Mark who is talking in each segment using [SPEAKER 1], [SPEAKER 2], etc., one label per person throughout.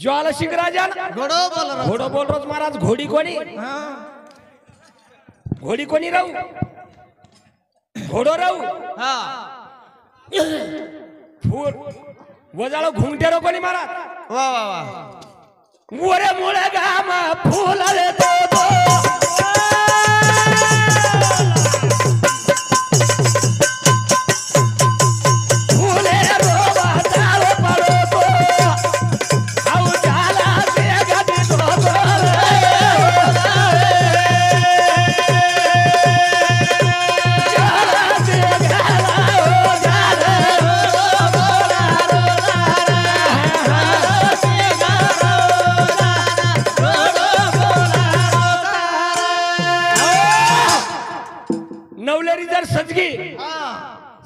[SPEAKER 1] ज्वाला शिंग राजा घोडो बोल रोज महाराज घोडी कोणी घोडी कोणी राहू घोडो राहू फूल वजालो घुंगटेरो कोणी महाराज
[SPEAKER 2] वा वा वा
[SPEAKER 1] मोरे मोळे गाम फूल आले तो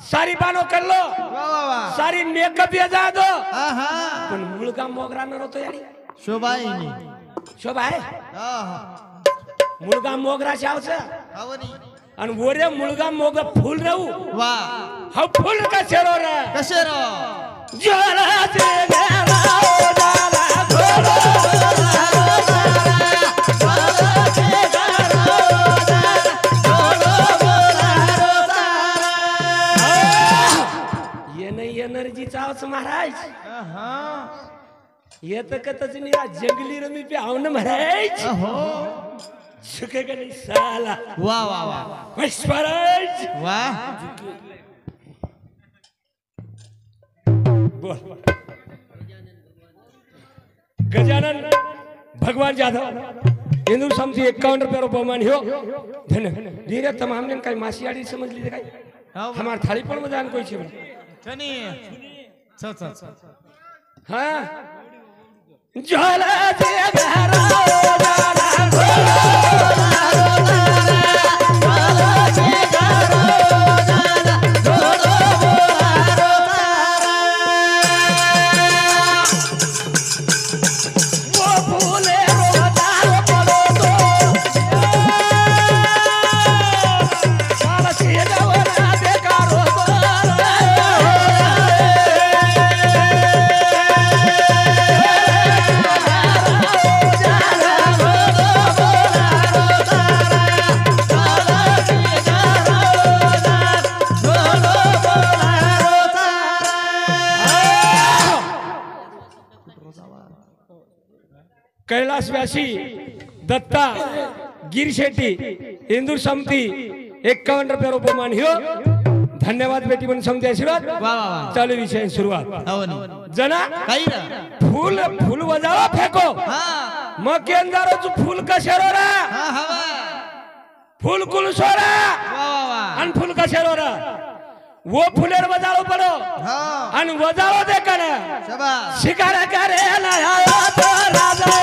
[SPEAKER 1] सारी बानो कर लो सारी मेकअप ये जा दो पण मुलगा मोगरा न होतो याडी
[SPEAKER 2] शोभा आहे
[SPEAKER 1] शोभा आहे मुलगा मोगरा शावच आणि वरे मुलगा मोग फूल राहू
[SPEAKER 2] वा
[SPEAKER 1] हा फूल कसे रो रे
[SPEAKER 2] कसे रो
[SPEAKER 1] ज्वाला से गेला जाला घोडो एनर्जी चावच महाराज येत कतच निरा जंगली रमी पे आवन महाराज झुकेगा नहीं साला
[SPEAKER 2] वा वा वा
[SPEAKER 1] महाराज
[SPEAKER 2] वा
[SPEAKER 1] बोल गजानन भगवान जाधव हिंदू समझी 51 रुपये बमान हो धन्य धीरे तमाम ने कई मासियाड़ी समझ लीजिए कई हमार थाली पर मजान कोई चीज
[SPEAKER 2] चनी चल चल
[SPEAKER 1] हाँ ज्वाला से गहरा जाला घोडो ज्वाला से गहरा जाला घोडो वो फूले रोजारो पड़ो तो ज्वाला से गवना बेकारो कैलाश व्यासी दत्ता गिर शेट्टी हिंदू समती 51 रुपये उपमान हो धन्यवाद बेटी बन समती आशीर्वाद चालू विषय सुरुवात जना फूल फूल वजावा फेको मग केंद्राचं फूल कशा रो रा फूल कुलसोरा आणि फूल कशा रो रा वो फुलेर वजाळो पडो आणि वजाळो दे करा शिकार करे ना तो राजा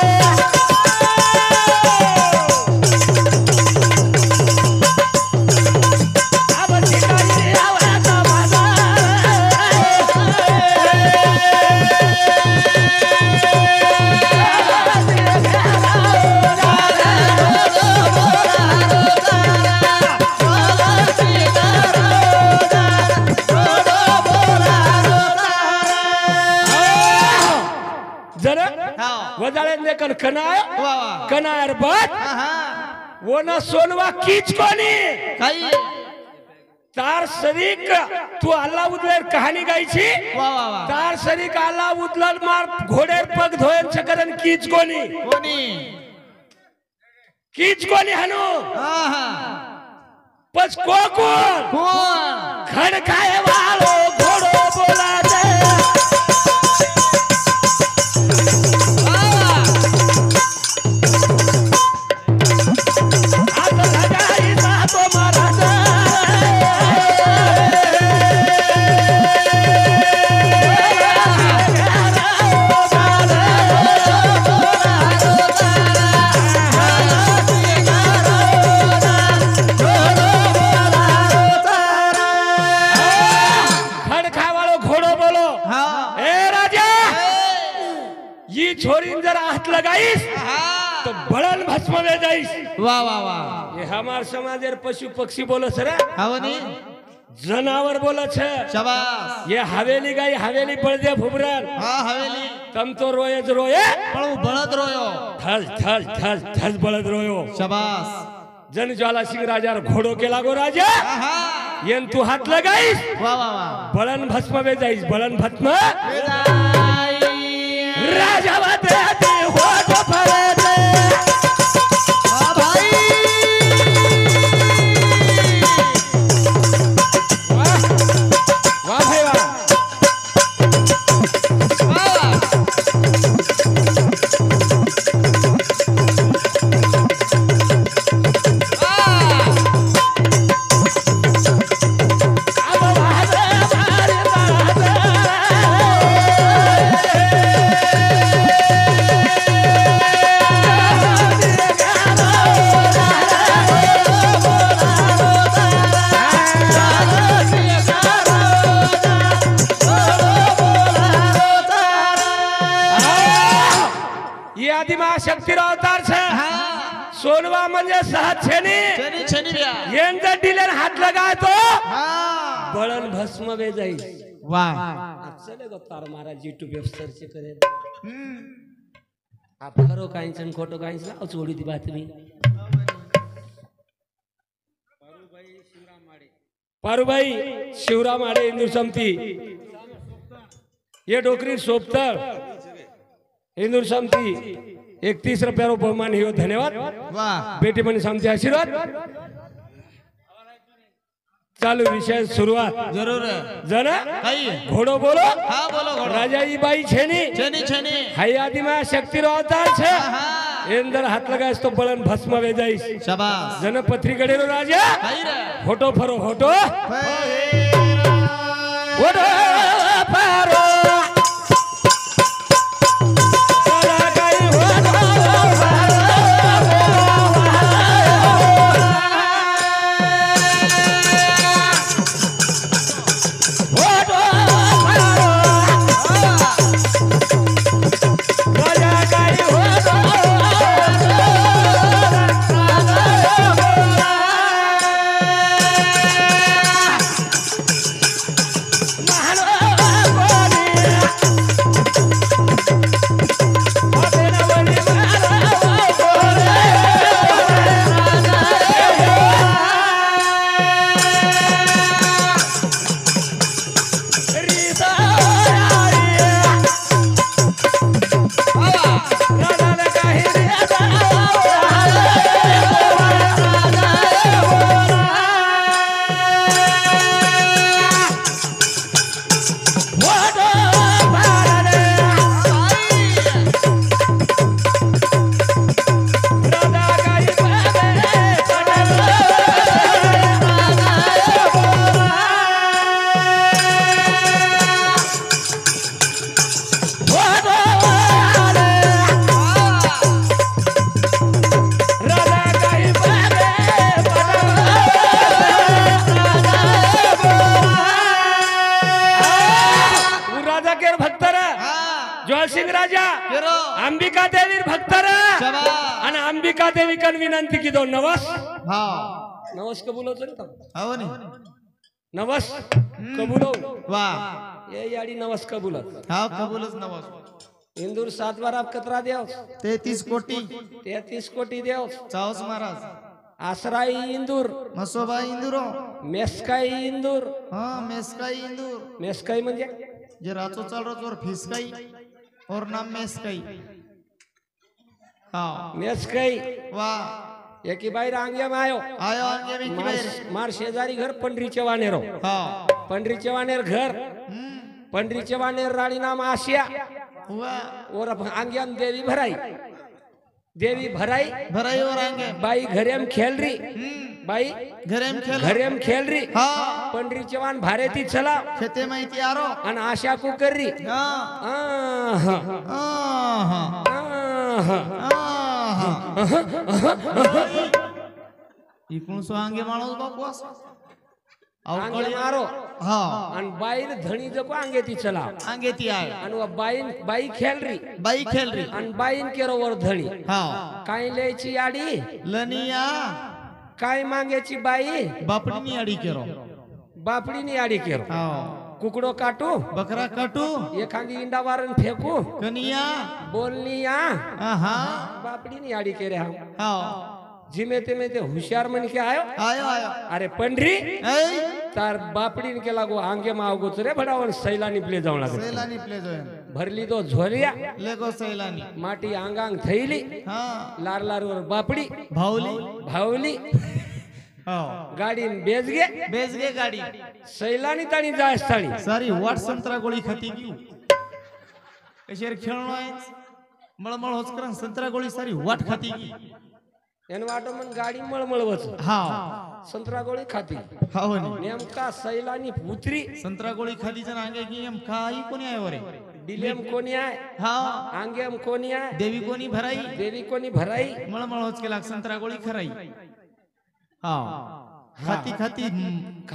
[SPEAKER 1] वजाळे कन कनाय कनायर बात वो ना सोनवा कीच कोनी तार शरीक तू अल्लाह उदलेर कहानी गायची तार शरीक अल्लाह उदलल मार घोडेर पग धोयन शकरन कीच कोनी कीच कोनी हनु पस कोण खडकाए वालो घोडो बोला दे छोरी जरा हाथ लगाईस
[SPEAKER 2] हाँ।
[SPEAKER 1] तो बड़न भस्म में जाइस।
[SPEAKER 2] वाह वाह वाह।
[SPEAKER 1] ये हमार समाजेर पशु पक्षी बोलो सर,
[SPEAKER 2] हवनी
[SPEAKER 1] जनावर बोलो छे।
[SPEAKER 2] शाबाश।
[SPEAKER 1] ये हवेली गई हवेली पड़ दे फुबरन।
[SPEAKER 2] हाँ हवेली।
[SPEAKER 1] तम तो रोए ज रोए,
[SPEAKER 2] पण वो बळद रोयो।
[SPEAKER 1] थस थस थस थस बळद रोयो।
[SPEAKER 2] शाबाश।
[SPEAKER 1] जन ज्वाला सिंह राजा घोड़ो के लागो राजा,
[SPEAKER 2] हाँ।
[SPEAKER 1] येन तू हाथ लगाईस
[SPEAKER 2] वाह वाह वाह।
[SPEAKER 1] बळन भस्म में जाइस, बळन भस्म
[SPEAKER 2] विदाई।
[SPEAKER 1] राजा बाते आते हो तो फरे दे।
[SPEAKER 2] हाँ भाई।
[SPEAKER 1] वाह वाह भाई वाह।
[SPEAKER 2] वाह।
[SPEAKER 1] अब वादे मारे वादे। ये आदिमाशक्ती अवतार छे।
[SPEAKER 2] हाँ।
[SPEAKER 1] सोनवा म्हणजे सहज छेनी,
[SPEAKER 2] छनी छनी बिया।
[SPEAKER 1] येंचा डीलर हाथ लगाए तो
[SPEAKER 2] हाँ।
[SPEAKER 1] बळन भस्म में जाइस।
[SPEAKER 2] वाह।
[SPEAKER 1] चले गो तार मारा YouTube पे सर्च करे। आप खरो काहींचं खोटो काहींचं लाव चोडी ती बातमी। पारुबाई शिवराम आडे इंदूर समती, ये डोकरी सोपतर इंदूर समती 31 रुपया बहुमान हियो। धन्यवाद
[SPEAKER 2] वाह।
[SPEAKER 1] बेटी बनी समती आशीर्वाद। चालू विषय सुरुवात
[SPEAKER 2] जरूर।
[SPEAKER 1] जना
[SPEAKER 2] काही।
[SPEAKER 1] घोडो बोलो।
[SPEAKER 2] हाँ बोलो घोड़ो।
[SPEAKER 1] राजाई बाई छेनी
[SPEAKER 2] छनी छनी।
[SPEAKER 1] हाई आदिमा शक्ति अवतार छे।
[SPEAKER 2] हाँ।
[SPEAKER 1] एंदर हाथ लगाइस तो बळन भस्म वे जाइस।
[SPEAKER 2] शाबाश।
[SPEAKER 1] जन पथरी गडेरो राजा
[SPEAKER 2] काही रे।
[SPEAKER 1] होटो फरो होटो
[SPEAKER 2] फेरा।
[SPEAKER 1] होटो फरो चला गई होटो होटो राजा गई होटो सिंह राजा
[SPEAKER 2] केरो।
[SPEAKER 1] अंबिका देवी भक्तर
[SPEAKER 2] शाबाश।
[SPEAKER 1] आणि अंबिका देवी कन विनंती की दो नवस
[SPEAKER 2] हाँ।
[SPEAKER 1] नवस कबूलो चल
[SPEAKER 2] हवनी।
[SPEAKER 1] नवस कबूलो।
[SPEAKER 2] वाह।
[SPEAKER 1] ये याडी नवस कबूल
[SPEAKER 2] हाँ कबूलच नवस।
[SPEAKER 1] इंदूर 7 बार आप कतरा देव
[SPEAKER 2] 33 कोटी।
[SPEAKER 1] 33 कोटी देव।
[SPEAKER 2] चावस महाराज।
[SPEAKER 1] आसराई इंदूर
[SPEAKER 2] मसोबाई इंदुरो।
[SPEAKER 1] मेस्काई इंदूर।
[SPEAKER 2] हाँ मेसकाई इंदूर।
[SPEAKER 1] मेस्काई म्हणजे
[SPEAKER 2] जे राचो चाल रोजवर फिसकाई और नाम मेसकाई। हाँ।
[SPEAKER 1] मेस्काई
[SPEAKER 2] वाह।
[SPEAKER 1] एकी बाई रांग्या में आयो
[SPEAKER 2] आयो आगे भी की बेर।
[SPEAKER 1] मार शेजारी घर पंडरी चवानेरो।
[SPEAKER 2] हाँ।
[SPEAKER 1] पंडरी चवानेर घर पंडरी चवानेर रानी नाम आशिया
[SPEAKER 2] वाह।
[SPEAKER 1] और आंगिया में देवी भराई। देवी भराई
[SPEAKER 2] भराई और आगे।
[SPEAKER 1] बाई घरे में खेल रही। बाई
[SPEAKER 2] घरे में खेल।
[SPEAKER 1] घरे में खेल रही।
[SPEAKER 2] हाँ।
[SPEAKER 1] पंडरी चवान भारे ती चला
[SPEAKER 2] खेते में तैयारो।
[SPEAKER 1] अन आशा को कर रही।
[SPEAKER 2] हाँ।
[SPEAKER 1] आहा,
[SPEAKER 2] आहा।
[SPEAKER 1] आहा।
[SPEAKER 2] ई कोण सो आंगे माणूस बापू
[SPEAKER 1] अंगे मारो
[SPEAKER 2] हा
[SPEAKER 1] आणि बाई धणी जको अंगे ती चला
[SPEAKER 2] अंगे ती आहे
[SPEAKER 1] आणि बाई खेळ री
[SPEAKER 2] बाई खेळ री
[SPEAKER 1] आणि बाईन केरोवर धणी
[SPEAKER 2] हा
[SPEAKER 1] काय लिहायची याडी
[SPEAKER 2] लनिया
[SPEAKER 1] काय मागायची बाई
[SPEAKER 2] बापडीनी अडी केरो
[SPEAKER 1] बापडीनी याडी केरो
[SPEAKER 2] हा
[SPEAKER 1] कुकडो काटू
[SPEAKER 2] बकरा काटू
[SPEAKER 1] एखादी इंडा वारण फेकू
[SPEAKER 2] कनिया
[SPEAKER 1] बोलनी या
[SPEAKER 2] हा
[SPEAKER 1] बापडीनी याडी केरे
[SPEAKER 2] हा
[SPEAKER 1] जिमे ते हुशियार मन के आयो
[SPEAKER 2] आयो आयो
[SPEAKER 1] अरे पंढरी
[SPEAKER 2] ऐ
[SPEAKER 1] तार बापडीन के लागो आंगे मावगो रे भडावन सैला निपले जाऊ लागे
[SPEAKER 2] सैलानी प्ले जोय
[SPEAKER 1] भरली तो झोरिया
[SPEAKER 2] लेगो सैलानी
[SPEAKER 1] माटी आंगांग थैली
[SPEAKER 2] हा
[SPEAKER 1] लार लार वर बापडी
[SPEAKER 2] भावली
[SPEAKER 1] भावली
[SPEAKER 2] हा
[SPEAKER 1] गाडीन बेजगे
[SPEAKER 2] बेजगे गाडी
[SPEAKER 1] सैलानी ताणी जायस ताणी
[SPEAKER 2] सारी वाट संत्रा गोळी खाती की कशेर खेळणो आहे मळमळ होचकर संत्रा गोळी सारी वाट खाती की
[SPEAKER 1] एन वाटो मन गाडी मळमळवच
[SPEAKER 2] हा
[SPEAKER 1] संत्रा गोळी खाती
[SPEAKER 2] हा हो नी
[SPEAKER 1] नेमका सैलानी उतरी
[SPEAKER 2] संत्रा गोळी खाती जण अंगे की एम काही कोणी आहे वरे
[SPEAKER 1] डिलेम कोणी आहे
[SPEAKER 2] हा
[SPEAKER 1] आंगेम कोणी आहे
[SPEAKER 2] देवी कोणी भराई
[SPEAKER 1] देवी कोणी भराई
[SPEAKER 2] मळमळ होच केला संत्रा गोळी खराई हा खाती खाती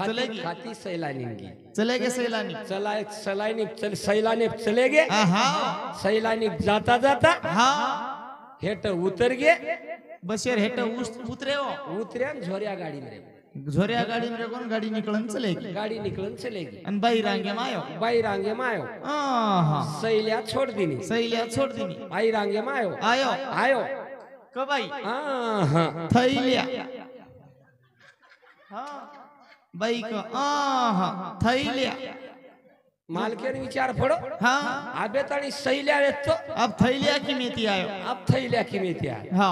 [SPEAKER 2] चलेगी
[SPEAKER 1] खाती सैलानी
[SPEAKER 2] चलेगे सैलानी
[SPEAKER 1] चलाय सैलानी सैलाने चले गे
[SPEAKER 2] हा
[SPEAKER 1] सैलानी जाता जाता
[SPEAKER 2] हा
[SPEAKER 1] हेट उतर गे
[SPEAKER 2] बसेर हेट उतरे हो
[SPEAKER 1] उतऱ्या झोऱ्या गाडी में
[SPEAKER 2] झोऱ्या गाडी में कोण गाडी निकळन चलेगी
[SPEAKER 1] गाडी निकलन चलेगी
[SPEAKER 2] आणि बाई रांगे मायो
[SPEAKER 1] बाई रांगे मायो
[SPEAKER 2] हा
[SPEAKER 1] सैल्या छोड़ दिनी
[SPEAKER 2] सैल्या छोड़ दिनी
[SPEAKER 1] आई रांगे मायो
[SPEAKER 2] आयो
[SPEAKER 1] आयो
[SPEAKER 2] क बाई
[SPEAKER 1] हा
[SPEAKER 2] थैल्या हा बाई क हा थैल्या
[SPEAKER 1] मालकेन विचार पडो
[SPEAKER 2] हा
[SPEAKER 1] आबे ताणी सैल्या येतो
[SPEAKER 2] अब थैल्या की मेती आयो
[SPEAKER 1] अब थैल्या की मेती आहे
[SPEAKER 2] हा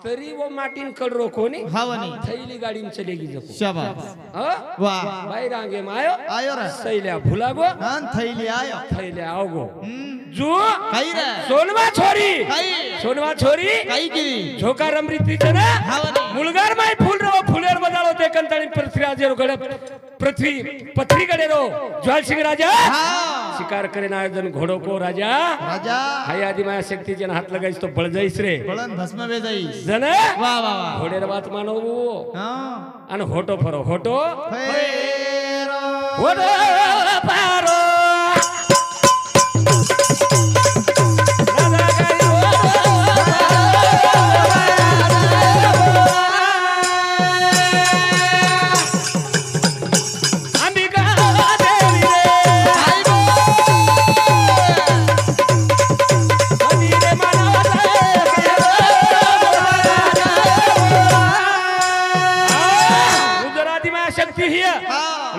[SPEAKER 1] तरी वो माटीन कडरो कोणी
[SPEAKER 2] हवनी
[SPEAKER 1] थैली गाडी में चलेगी जको
[SPEAKER 2] शाबाश
[SPEAKER 1] हा
[SPEAKER 2] वाह
[SPEAKER 1] बाई रांगे मायो
[SPEAKER 2] आयो रे
[SPEAKER 1] सैल्या भुलागो
[SPEAKER 2] हां थैल्या आयो
[SPEAKER 1] थैल्या आओगो जो
[SPEAKER 2] काही रे
[SPEAKER 1] सोनवा छोरी
[SPEAKER 2] काही
[SPEAKER 1] सोनवा छोरी
[SPEAKER 2] काही की
[SPEAKER 1] झोका रमरीती जना
[SPEAKER 2] हवनी
[SPEAKER 1] मुलगार माय फुल रो फुलेर बजाळो ते कंटाळी पृथ्वीराजे गड पृथ्वी पथरी गडे रो ज्वाल सिंह राजा
[SPEAKER 2] हा
[SPEAKER 1] शिकार करे आयोजन घोड़ो को राजा
[SPEAKER 2] राजा
[SPEAKER 1] हाय आदि माया शक्ति जन हाथ लगाइस तो बळ जाईस रे
[SPEAKER 2] बळन भस्म बेजाईस
[SPEAKER 1] जन
[SPEAKER 2] वाह वाह वाह
[SPEAKER 1] घोडेर बात मानो
[SPEAKER 2] हा
[SPEAKER 1] अन होटो फरो होटो
[SPEAKER 2] फेरो
[SPEAKER 1] होटो पारो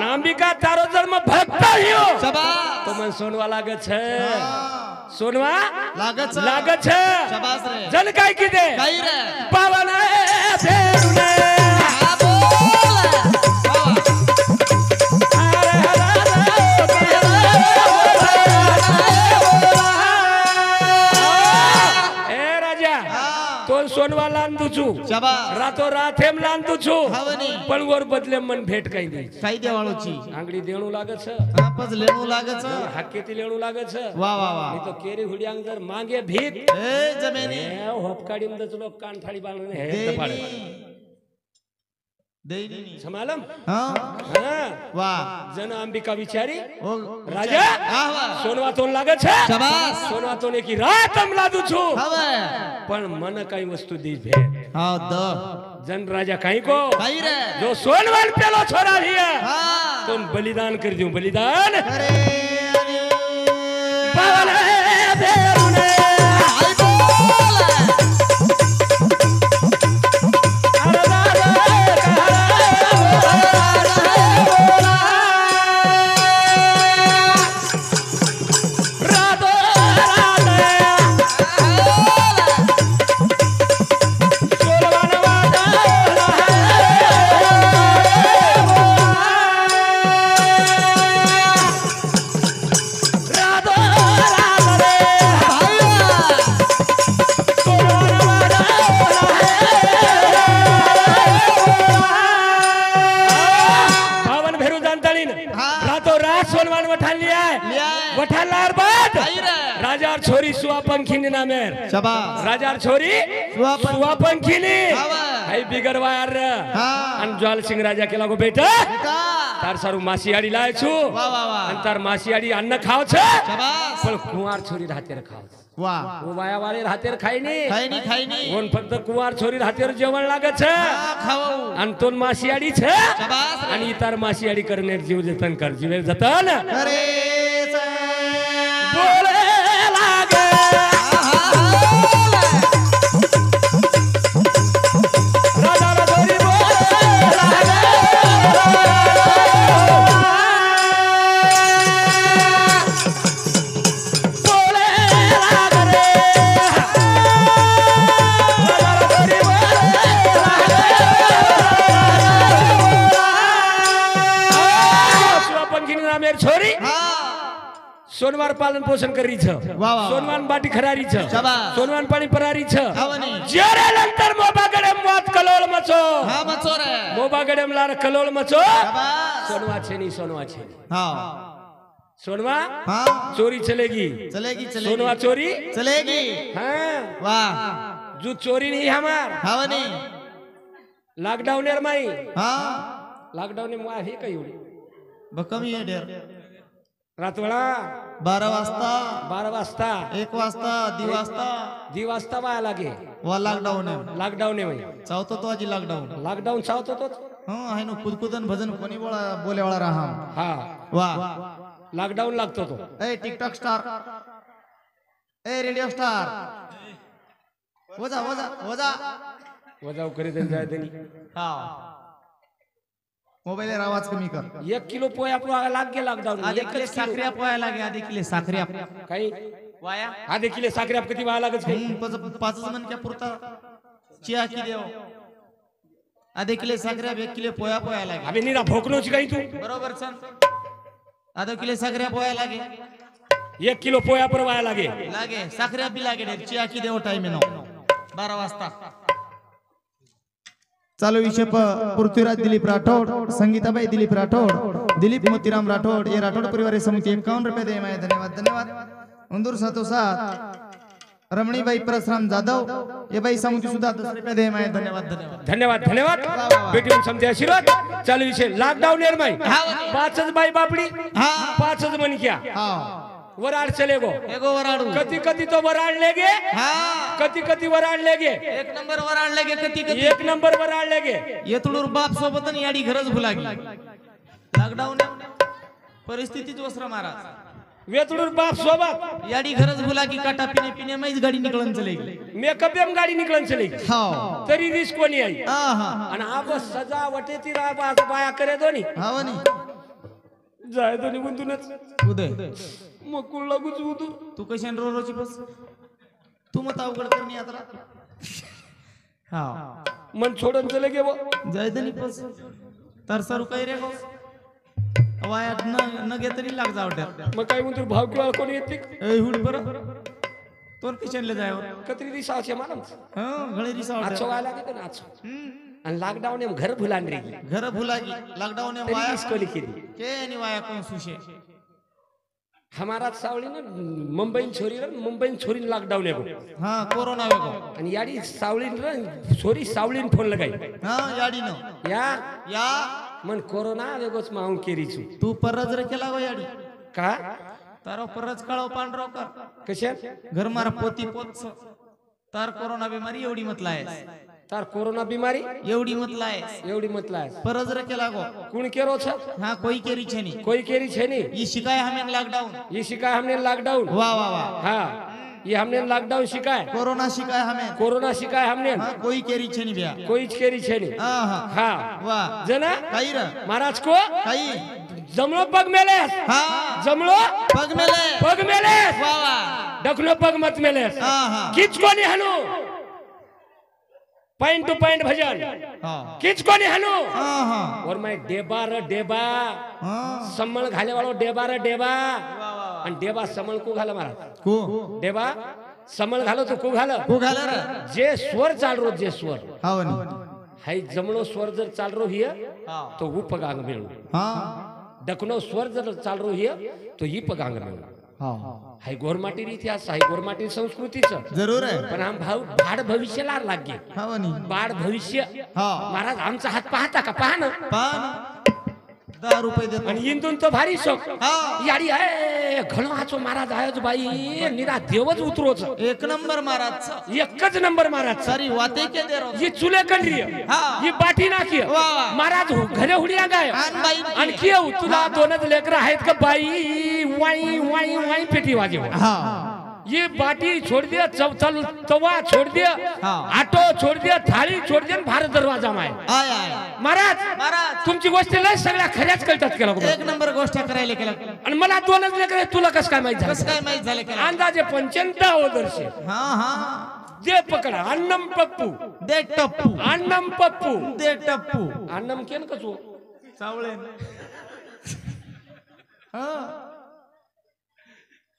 [SPEAKER 1] अंबिका तारो जन्म भक्त हियो
[SPEAKER 2] शाबाश
[SPEAKER 1] तो मन सोनवा लागत छे सोनवा
[SPEAKER 2] लागत
[SPEAKER 1] छे
[SPEAKER 2] शाबाश रे
[SPEAKER 1] जन काय कीदे
[SPEAKER 2] काही रे
[SPEAKER 1] पावन फेरुने
[SPEAKER 2] हा बोल
[SPEAKER 1] ए राजा तो सोनवा लांदू छु
[SPEAKER 2] शाबाश
[SPEAKER 1] रातो राथेम लांदू छु
[SPEAKER 2] हवनी
[SPEAKER 1] पण वर बदले मन भेट काही दे
[SPEAKER 2] काही देवाळोची
[SPEAKER 1] आंगडी देणू लागत छे
[SPEAKER 2] आपच लेणू लागत
[SPEAKER 1] हक्केती लेणू लागत छे
[SPEAKER 2] वाह वाह वाह
[SPEAKER 1] मी तो केरी हुडियांग जर मागे भीत
[SPEAKER 2] ए जमेनी
[SPEAKER 1] ए होपकाडी मध्ये लोक कान थाळी बांधून हे पाडे
[SPEAKER 2] देईनी
[SPEAKER 1] समालम
[SPEAKER 2] हां
[SPEAKER 1] हां
[SPEAKER 2] वाह
[SPEAKER 1] जन अंबिका विचारी
[SPEAKER 2] ओ
[SPEAKER 1] राजा
[SPEAKER 2] वाह
[SPEAKER 1] सोनवा तोन लागत छे
[SPEAKER 2] शाबाश
[SPEAKER 1] सोनवा तोने की रात हम लादू छु
[SPEAKER 2] हवे
[SPEAKER 1] पण मन काही वस्तू दीस भेट
[SPEAKER 2] हां द
[SPEAKER 1] जन राजा काही को
[SPEAKER 2] काही रे
[SPEAKER 1] जो सोनवन पेलो छोरा हिया
[SPEAKER 2] हां
[SPEAKER 1] तुम बलिदान कर दियो बलिदान
[SPEAKER 2] अरे अरे
[SPEAKER 1] पावन फेरुने
[SPEAKER 2] आई बोल
[SPEAKER 1] छोरी सुआ पंखीनी नामेर
[SPEAKER 2] शाबाश
[SPEAKER 1] राजार छोरी सुआ पंखीनी
[SPEAKER 2] हाय
[SPEAKER 1] हाय बिगरवार
[SPEAKER 2] हां
[SPEAKER 1] अन ज्वाल सिंह राजा के लागो बेटा
[SPEAKER 2] बेटा
[SPEAKER 1] તાર સારું માસીયાડી લાય છું
[SPEAKER 2] વાહ વાહ વાહ
[SPEAKER 1] અને તાર માસીયાડી અન્ન ખાવ છે
[SPEAKER 2] શાબાશ
[SPEAKER 1] પણ કુંવાર છોરી હાથેર ખાવ છે
[SPEAKER 2] વાહ
[SPEAKER 1] ઓ વાયા વાળી હાથેર ખાઈ ની
[SPEAKER 2] ખાઈ ની
[SPEAKER 1] ઓન ફક્ત કુંવાર છોરી હાથેર જેવણ લાગે છે
[SPEAKER 2] હા ખાવો
[SPEAKER 1] અને તોન માસીયાડી છે
[SPEAKER 2] શાબાશ
[SPEAKER 1] અને ઈ તાર માસીયાડી કરીને જીવ જતન કર જીવ જતન
[SPEAKER 2] અરે
[SPEAKER 1] બોલે લાગે રાજા રાધોરી બોલે લાગે બોલે લાગે રે રાજા રાધોરી બોલે પંખીની નામે છોરી
[SPEAKER 2] હા
[SPEAKER 1] સોનવાર પાલન પોષણ કરી છે
[SPEAKER 2] વાહ.
[SPEAKER 1] સોનવાન બાટી ખરારી છે
[SPEAKER 2] શાબાશ.
[SPEAKER 1] સોનવાન પાણી પરારી છે
[SPEAKER 2] ખાવાની.
[SPEAKER 1] જ્યારે લંતર મોબા ગડે મોત કલોળ મચો
[SPEAKER 2] હા મચો રે
[SPEAKER 1] મોબા ગડે લાર કલોળ મચો
[SPEAKER 2] શાબાશ
[SPEAKER 1] સોનવા છે ની સોનવા છે
[SPEAKER 2] હા
[SPEAKER 1] સોનવા
[SPEAKER 2] हाँ
[SPEAKER 1] ચોરી ચલેगी
[SPEAKER 2] चलेगी
[SPEAKER 1] सोनवा
[SPEAKER 2] चलेगी
[SPEAKER 1] चोरी
[SPEAKER 2] चलेगी
[SPEAKER 1] हाँ
[SPEAKER 2] वाह
[SPEAKER 1] जो चोरी नहीं हमार
[SPEAKER 2] खावनी
[SPEAKER 1] लॉकडाउन एर माई
[SPEAKER 2] हाँ
[SPEAKER 1] लॉकडाउन में मुआ हे कही
[SPEAKER 2] भक्कमी है ढेर
[SPEAKER 1] रातवळा
[SPEAKER 2] 12 वाजता
[SPEAKER 1] 12 वाजता
[SPEAKER 2] 1 वाजता 2 वाजता
[SPEAKER 1] दी वाजता वाया लागे
[SPEAKER 2] वा लॉकडाउन है
[SPEAKER 1] लॉकडाउन में
[SPEAKER 2] चावतो तो आजी लॉकडाउन
[SPEAKER 1] लॉकडाउन चावतो तो
[SPEAKER 2] हाँ है नो खुद खुदन भजन कोणी बोला बोले वाला रहा
[SPEAKER 1] हाँ
[SPEAKER 2] वाह
[SPEAKER 1] लॉकडाउन लागतो तो
[SPEAKER 2] ए टिकटॉक स्टार ए रेडियो स्टार वजा वजा वजा
[SPEAKER 1] वजाव करीत जाय देनी
[SPEAKER 2] हाँ मोबाईल आवाज कमी कर
[SPEAKER 1] 1 किलो पोया आपला लाग गे लॉकडाउन
[SPEAKER 2] आधी किले साखऱ्या पोया लागे आधी किले साखऱ्या
[SPEAKER 1] काही
[SPEAKER 2] वाया
[SPEAKER 1] आधे किले साखरे किती वाया लागत काही
[SPEAKER 2] पाच मन क्या पुरता चिया की देव आधे किले साखऱ्या 1 किलो पोया पोया लागे
[SPEAKER 1] अबे निरा भोकनोची काही तू
[SPEAKER 2] बरोबर सन आधा किलो साखऱ्या पोया लागे
[SPEAKER 1] 1 किलो पोया पर वाया लागे
[SPEAKER 2] लागे साखऱ्या बी लागे चिया की देव टाइम नो 12 वाजता चालू विषय पृथ्वीराज दिलीप राठोड संगीताबाई दिलीप राठोड दिलीप मोतीराम राठोड ये राठोड परिवार समिती 51 रुपये दे माय धन्यवाद धन्यवाद उंदूर 707 रमणीबाई परशुराम जाधव ये बाई समिती सुद्धा 10 रुपये दे माय धन्यवाद धन्यवाद
[SPEAKER 1] धन्यवाद धन्यवाद बेटी समजे आशीर्वाद चालू विषय लॉकडाउन एर माई पाचच बाई बापडी
[SPEAKER 2] हां
[SPEAKER 1] पाचच मन क्या
[SPEAKER 2] हां
[SPEAKER 1] वराड चलेगो
[SPEAKER 2] एगो वराडू
[SPEAKER 1] कती कती तो वराड लेगे
[SPEAKER 2] हां
[SPEAKER 1] कती कती वराड लेगे
[SPEAKER 2] एक नंबर वराड लगे कती कती
[SPEAKER 1] 1 नंबर वराड लेगे
[SPEAKER 2] ये तुडूर बाप सोबत आणि याडी घरच भुलागी लॉकडाऊन परिस्थितीच वस्त्र महाराज
[SPEAKER 1] वेतडूर बाप सोबत
[SPEAKER 2] याडी घरच भुलागी काटा पिणे पिणे मैच गाडी निकळून चलेगी
[SPEAKER 1] मेकअप एम गाडी निकळून चलेगी
[SPEAKER 2] हां
[SPEAKER 1] तरी रिस्क कोणी आई
[SPEAKER 2] हां हां
[SPEAKER 1] आणि आप सजावटे ती राबा बाया करे दोनी
[SPEAKER 2] हावनी
[SPEAKER 1] जाय दोनी गुंतूनच
[SPEAKER 2] उदय
[SPEAKER 1] मग कुळ लागूच उदू
[SPEAKER 2] तू कशान रोरोची बस तू मत अवघड करणी आता हां
[SPEAKER 1] मन छोडून चले गे वो
[SPEAKER 2] जाय दनी बस तर सरू काय रे गो वायात न घेतरी लाग जावट्या
[SPEAKER 1] मग काय म्हणतो भाव किंवा कोणी येते
[SPEAKER 2] ए हुड बर तोर किचनले जायो
[SPEAKER 1] कतरी दिसाचे मालम
[SPEAKER 2] हां गळेरी
[SPEAKER 1] आजो
[SPEAKER 2] सावट्या
[SPEAKER 1] वाला के ना आजो आणि लॉकडाउन एम घर भुलान रे
[SPEAKER 2] घर भुलागी लॉकडाउन में
[SPEAKER 1] तरी
[SPEAKER 2] वाया
[SPEAKER 1] रिस्क कोणी केली
[SPEAKER 2] के नि वाया कोण सुशे
[SPEAKER 1] हमारा सावली ना मुंबई छोरी लॉकडाउन है
[SPEAKER 2] हां कोरोना वेगो
[SPEAKER 1] आणि याडी सावली छोरी सावलीन फोन लगाई
[SPEAKER 2] हां याडी नो या
[SPEAKER 1] मन कोरोना वेगोच माऊन केरी छु
[SPEAKER 2] तू परज रे केला गो याडी
[SPEAKER 1] का
[SPEAKER 2] तारो परज काळो पांढरो कर
[SPEAKER 1] कशा
[SPEAKER 2] घर मारा पोती पोतस तार कोरोना बीमारी एवढी मतला आहे
[SPEAKER 1] तार कोरोना बीमारी
[SPEAKER 2] एवढी मतला आहे
[SPEAKER 1] एवढी मतला है
[SPEAKER 2] परज रे केला गो
[SPEAKER 1] कुण केरो छ
[SPEAKER 2] हां कोई केरी छेनी
[SPEAKER 1] कोई केरी छे नहीं
[SPEAKER 2] ये शिकाय हमें लॉकडाउन
[SPEAKER 1] ये शिकाय हमने लॉकडाउन
[SPEAKER 2] वाह वाह वाह
[SPEAKER 1] हाँ ये हमने लॉकडाउन शिकाय
[SPEAKER 2] कोरोना शिकाय हमें
[SPEAKER 1] कोरोना शिकाय हमने
[SPEAKER 2] हां कोई केरी छेनी बिया
[SPEAKER 1] कोई केरी छे नहीं
[SPEAKER 2] हां हां
[SPEAKER 1] हाँ
[SPEAKER 2] वाह
[SPEAKER 1] जना
[SPEAKER 2] काही रे
[SPEAKER 1] महाराज को
[SPEAKER 2] काही
[SPEAKER 1] जमलो पग मेले
[SPEAKER 2] हां
[SPEAKER 1] जमलो
[SPEAKER 2] पग मेले
[SPEAKER 1] पग मेले
[SPEAKER 2] वाह वाह
[SPEAKER 1] डखलो पग मत मेले
[SPEAKER 2] हां हां
[SPEAKER 1] किच को नहीं हनु पॉइंट टू पॉइंट भजन
[SPEAKER 2] हां
[SPEAKER 1] किच को नहीं हनु
[SPEAKER 2] हां हां
[SPEAKER 1] और मैं डेबा र डेबा
[SPEAKER 2] हां
[SPEAKER 1] समळ घाले वालो डेबा र डेबा आणि डेबा समळ को घाला महाराज
[SPEAKER 2] को
[SPEAKER 1] डेबा समळ घालो तो को घाल
[SPEAKER 2] को घाला रे
[SPEAKER 1] जे स्वर चाल रो जे स्वर
[SPEAKER 2] हावनी
[SPEAKER 1] हाय जमलो स्वर जर चाल रो हिय
[SPEAKER 2] हां
[SPEAKER 1] तो उपगांग मिळू
[SPEAKER 2] हां
[SPEAKER 1] डकनो स्वर जर चाल रो हिय तो ही पगांग मिळू
[SPEAKER 2] हां
[SPEAKER 1] हाय गोरमाटी इतिहास हाय गोरमाटी संस्कृतीचं
[SPEAKER 2] जरूर आहे
[SPEAKER 1] पण आम भाऊ भाड भविष्याला लागे
[SPEAKER 2] हावनी
[SPEAKER 1] बाड भविष्य
[SPEAKER 2] हां
[SPEAKER 1] महाराज आमचा हात पाहता का पहा ना
[SPEAKER 2] पान 10 रुपये देतो
[SPEAKER 1] आणि इंदून तो भारी शोक
[SPEAKER 2] हा
[SPEAKER 1] याडी आहे घणो हाचो महाराज आयोच बाई निरा देवच उतरोच
[SPEAKER 2] एक नंबर महाराज
[SPEAKER 1] एकच नंबर महाराज
[SPEAKER 2] सारी वाते के दे रो
[SPEAKER 1] ही चुले कंड्री
[SPEAKER 2] हा
[SPEAKER 1] ही बाटी नाकी
[SPEAKER 2] वा.
[SPEAKER 1] महाराज घरे हुडिया गाय
[SPEAKER 2] आण बाई
[SPEAKER 1] आणखी तुला दोनच लेकर आहेत का बाई वाई वाई वाई पेटी वाजे
[SPEAKER 2] हा
[SPEAKER 1] ये बाटी छोड़ दिया चल तवा छोड़ दिया
[SPEAKER 2] हाँ.
[SPEAKER 1] ऑटो छोड़ दिया थाळी छोड़ दिया भारत दरवाजा my
[SPEAKER 2] I I
[SPEAKER 1] Maharaj
[SPEAKER 2] Maharaj
[SPEAKER 1] तुमची गोष्ट लय सगळ्या खऱ्याच कळतात केला
[SPEAKER 2] एक नंबर गोष्ट करायला केला
[SPEAKER 1] आणि मला दोनच लेकर तुला कसं काय माहित
[SPEAKER 2] कसं
[SPEAKER 1] झालं
[SPEAKER 2] काय माहित झालं केला
[SPEAKER 1] अंदाजे 55 वर्ष
[SPEAKER 2] हा हा
[SPEAKER 1] दे पकडा अन्नम पप्पू
[SPEAKER 2] दे टप्पू
[SPEAKER 1] अन्नम पप्पू
[SPEAKER 2] दे टप्पू
[SPEAKER 1] अन्नम केन कसो
[SPEAKER 2] चावळे हा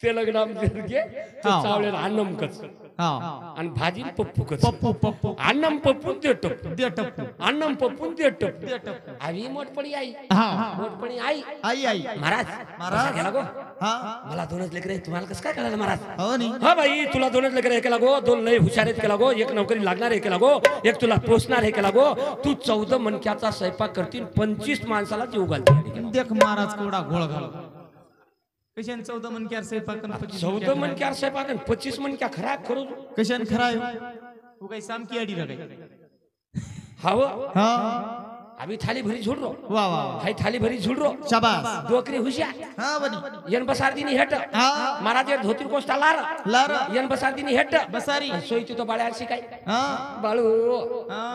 [SPEAKER 1] ते लग्नाम घे
[SPEAKER 2] हा.
[SPEAKER 1] चावलेला अन्नम कच
[SPEAKER 2] हा
[SPEAKER 1] आणि भाजी पप्पू कच
[SPEAKER 2] पप्पू पप्पू
[SPEAKER 1] अन्नम पप्पू दे टप्पू
[SPEAKER 2] दे टप्पू
[SPEAKER 1] अन्नम पप्पू दे टप्पू
[SPEAKER 2] दे टप्पू
[SPEAKER 1] आवी मोठपणी आई
[SPEAKER 2] हा
[SPEAKER 1] मोठपणी आई
[SPEAKER 2] आई आई
[SPEAKER 1] महाराज
[SPEAKER 2] महाराज.
[SPEAKER 1] कसा गेला गो
[SPEAKER 2] हा
[SPEAKER 1] मला दोनच लेकर तुम्हाला कसं काय कळालं महाराज
[SPEAKER 2] हो नी
[SPEAKER 1] हा बाई तुला दोनच लेकर हे केला गो दोन लय हुशार आहेत केला गो एक नोकरी लागणार हे केला गो एक तुला पोचणार हे केला गो तू 14 मनक्याचा स्वयंपाक करतील 25 माणसाला जीव घालतील
[SPEAKER 2] देख महाराज कोडा घोळ घाल कशान 14 मन क्यार स्वयंपाक
[SPEAKER 1] 14 मनक्यार स्वयंपाक 25 मनक्या खरा करू
[SPEAKER 2] कशान खराय तू काही सामकी अडी रे
[SPEAKER 1] हाव
[SPEAKER 2] हा
[SPEAKER 1] अभी थाली भरी झुड़ रो
[SPEAKER 2] वा वा
[SPEAKER 1] हाय थाली भरी झुड़ रो
[SPEAKER 2] शाबाश
[SPEAKER 1] डोकरी हुशियार
[SPEAKER 2] हा बनी
[SPEAKER 1] यन बसार दिनी हेट
[SPEAKER 2] हा
[SPEAKER 1] महाराज धोती कोस्टा लार
[SPEAKER 2] लार
[SPEAKER 1] यन बसार दिनी हेट
[SPEAKER 2] बसारी
[SPEAKER 1] सोयती तो बाळ्यार शिकाय
[SPEAKER 2] हा
[SPEAKER 1] बाळू
[SPEAKER 2] हा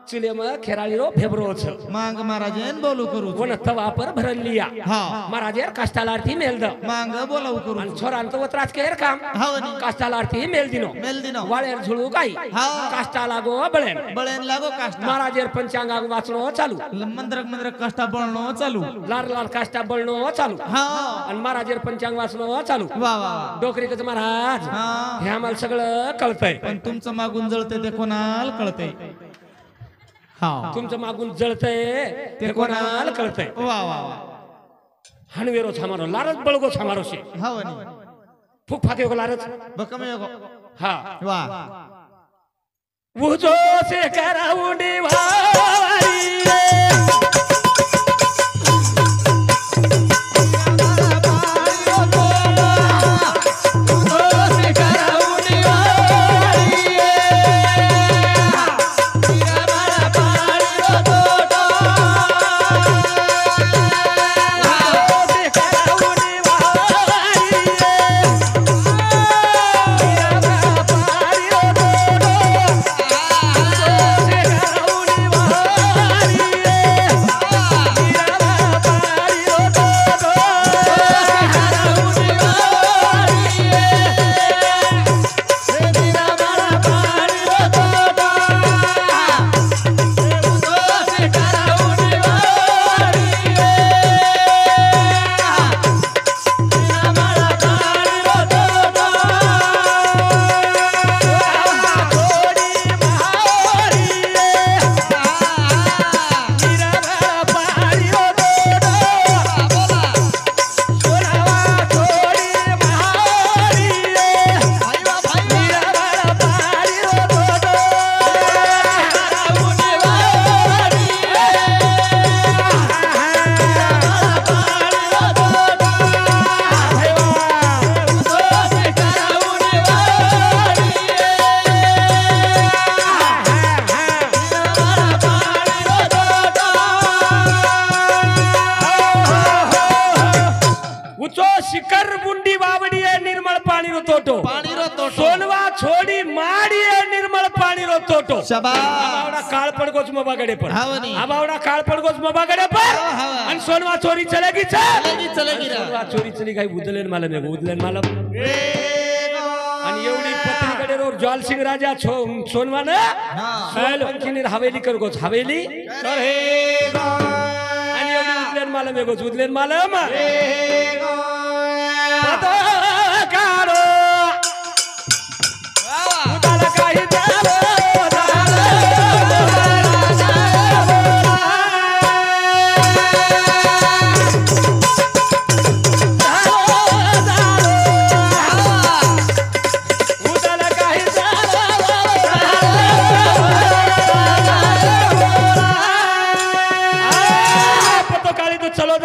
[SPEAKER 1] चुले मग खेराळी रो फेब्रो छ
[SPEAKER 2] मांग महाराजन बोलू करू
[SPEAKER 1] कोण तवा पर भरन लिया
[SPEAKER 2] हा
[SPEAKER 1] महाराज यार काष्टालार्थी मेल द
[SPEAKER 2] मांग बोलाव करू
[SPEAKER 1] आणि छोरांत वत्राच केर काम
[SPEAKER 2] हा बनी
[SPEAKER 1] काष्टालार्थी मेल दिनो
[SPEAKER 2] मेल दिनो
[SPEAKER 1] वाळेर झुळू काही
[SPEAKER 2] हा.
[SPEAKER 1] काष्टा लागो बळेन
[SPEAKER 2] बळेन लागो काष्टा
[SPEAKER 1] महाराज यार पंचांगा वाचनो चालू
[SPEAKER 2] मंद्रक मंद्रक काष्टा बळनो चालू
[SPEAKER 1] लाल लाल काष्टा बळनो चालू
[SPEAKER 2] हा
[SPEAKER 1] आणि महाराज यार पंचांग वाचनो चालू
[SPEAKER 2] वा वा वा
[SPEAKER 1] डोकरी कच महाराज
[SPEAKER 2] हा
[SPEAKER 1] हे आम्हाला सगळं कळतंय
[SPEAKER 2] पण तुमचं मागून जळते ते कोणाला कळतंय हा
[SPEAKER 1] तुमचं मागून जळतंय ते कोणाला कळतंय
[SPEAKER 2] वा वा वा
[SPEAKER 1] हणवेरो छामारो लारच बळगो छामारो शे
[SPEAKER 2] हा वनी
[SPEAKER 1] फुक फाके को लारच
[SPEAKER 2] बकमे गो
[SPEAKER 1] हा
[SPEAKER 2] वा
[SPEAKER 1] उजो से कराउंडी वारी रे शिकर बुंडी बावडी है निर्मल पानी रो तोटो सोनवा छोड़ी माड़ी है निर्मल पानी रो तोटो आबावड़ा काल पड़गोच मबागड़े पर आबावड़ा काल पड़गोच मबागड़े पर अन सोनवा चोरी चलेगी सोनवा चोरी चली गई उदलेन मालम आणि एवढी पत्रिकडे रो ज्वाल सिंग राजा सोनवा ने हेलो किनी हवेली कर गोच हवेली कर हे आणि एवढी उदलेन मालम गोच उदलेन मालम पत्रकारो उदाला काही द्यावं चलो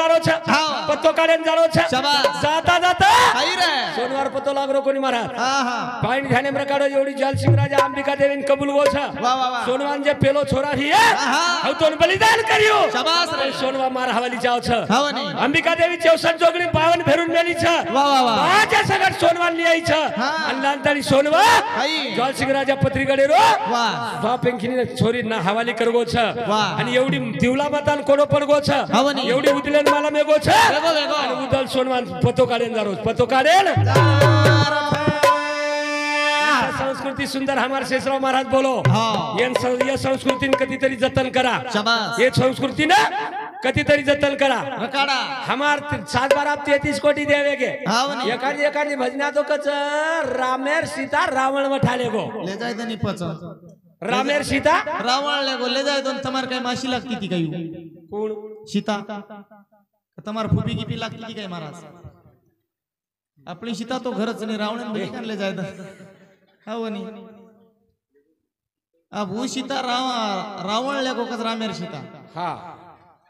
[SPEAKER 1] पत्तो काढेन जाणो
[SPEAKER 3] शाबास.
[SPEAKER 1] जाता जाता
[SPEAKER 3] काही रे
[SPEAKER 1] सोनवार पत्तो लागरो कोणी महाराज
[SPEAKER 3] हा हा
[SPEAKER 1] पाणी ध्याने प्रकारो एवढी जलसिंह राजा अंबिका देवीन कबूल गो छ
[SPEAKER 3] वा वा वा
[SPEAKER 1] सोनवान जे पेलो छोरा ही
[SPEAKER 3] आहा.
[SPEAKER 1] हव तोन बलिदान करियो
[SPEAKER 3] शाबास रे
[SPEAKER 1] सोनवा मार हवाली जाओ छ
[SPEAKER 3] हवनी
[SPEAKER 1] अंबिका देवी चौसठ जोगणी 52 फेरून मेली छ
[SPEAKER 3] वा वा वा
[SPEAKER 1] माझ्या सगळं सोनवान लिहाई छ
[SPEAKER 3] हा.
[SPEAKER 1] आणि लांतानी सोनवा
[SPEAKER 3] काही
[SPEAKER 1] जलसिंह राजा पत्रिकडे रो
[SPEAKER 3] वा
[SPEAKER 1] वा पेंखिनी छोरी ना हवाली करगो छ
[SPEAKER 3] वा.
[SPEAKER 1] आणि एवढी दिवला मातान कोणो पडगो छ
[SPEAKER 3] हवनी.
[SPEAKER 1] एवढी उदलेन मला मेगो छ
[SPEAKER 3] वेगो वेगो
[SPEAKER 1] आणि उदल सोनवान पतो काढेन जारो पतो काढेन संस्कृती सुंदर हमार शेषराव महाराज बोलो
[SPEAKER 3] हाँ.
[SPEAKER 1] ये संस्कृती कधीतरी जतन करा
[SPEAKER 3] शाबास
[SPEAKER 1] ये संस्कृती ना कधीतरी जतन करा
[SPEAKER 3] रकाडा
[SPEAKER 1] हमार 7-12-33 कोटी देवेगे
[SPEAKER 3] हवनी.
[SPEAKER 1] एखादी एखादी भजना तो कच रामेर सीता रावण मठाले गो
[SPEAKER 3] ले जाय दनी पच
[SPEAKER 1] रामेर सीता
[SPEAKER 3] रावण ले गो ले जाय दोन तमार काय माशी लागती ती काही
[SPEAKER 1] कोण
[SPEAKER 3] सीता तमार फुबी गिपी लागती ती काय महाराज आपली सीता तो घरच नाही रावण बली कान ले जाय हवनी अब वो सीता रावण ले गो कच रामेर सीता
[SPEAKER 1] हा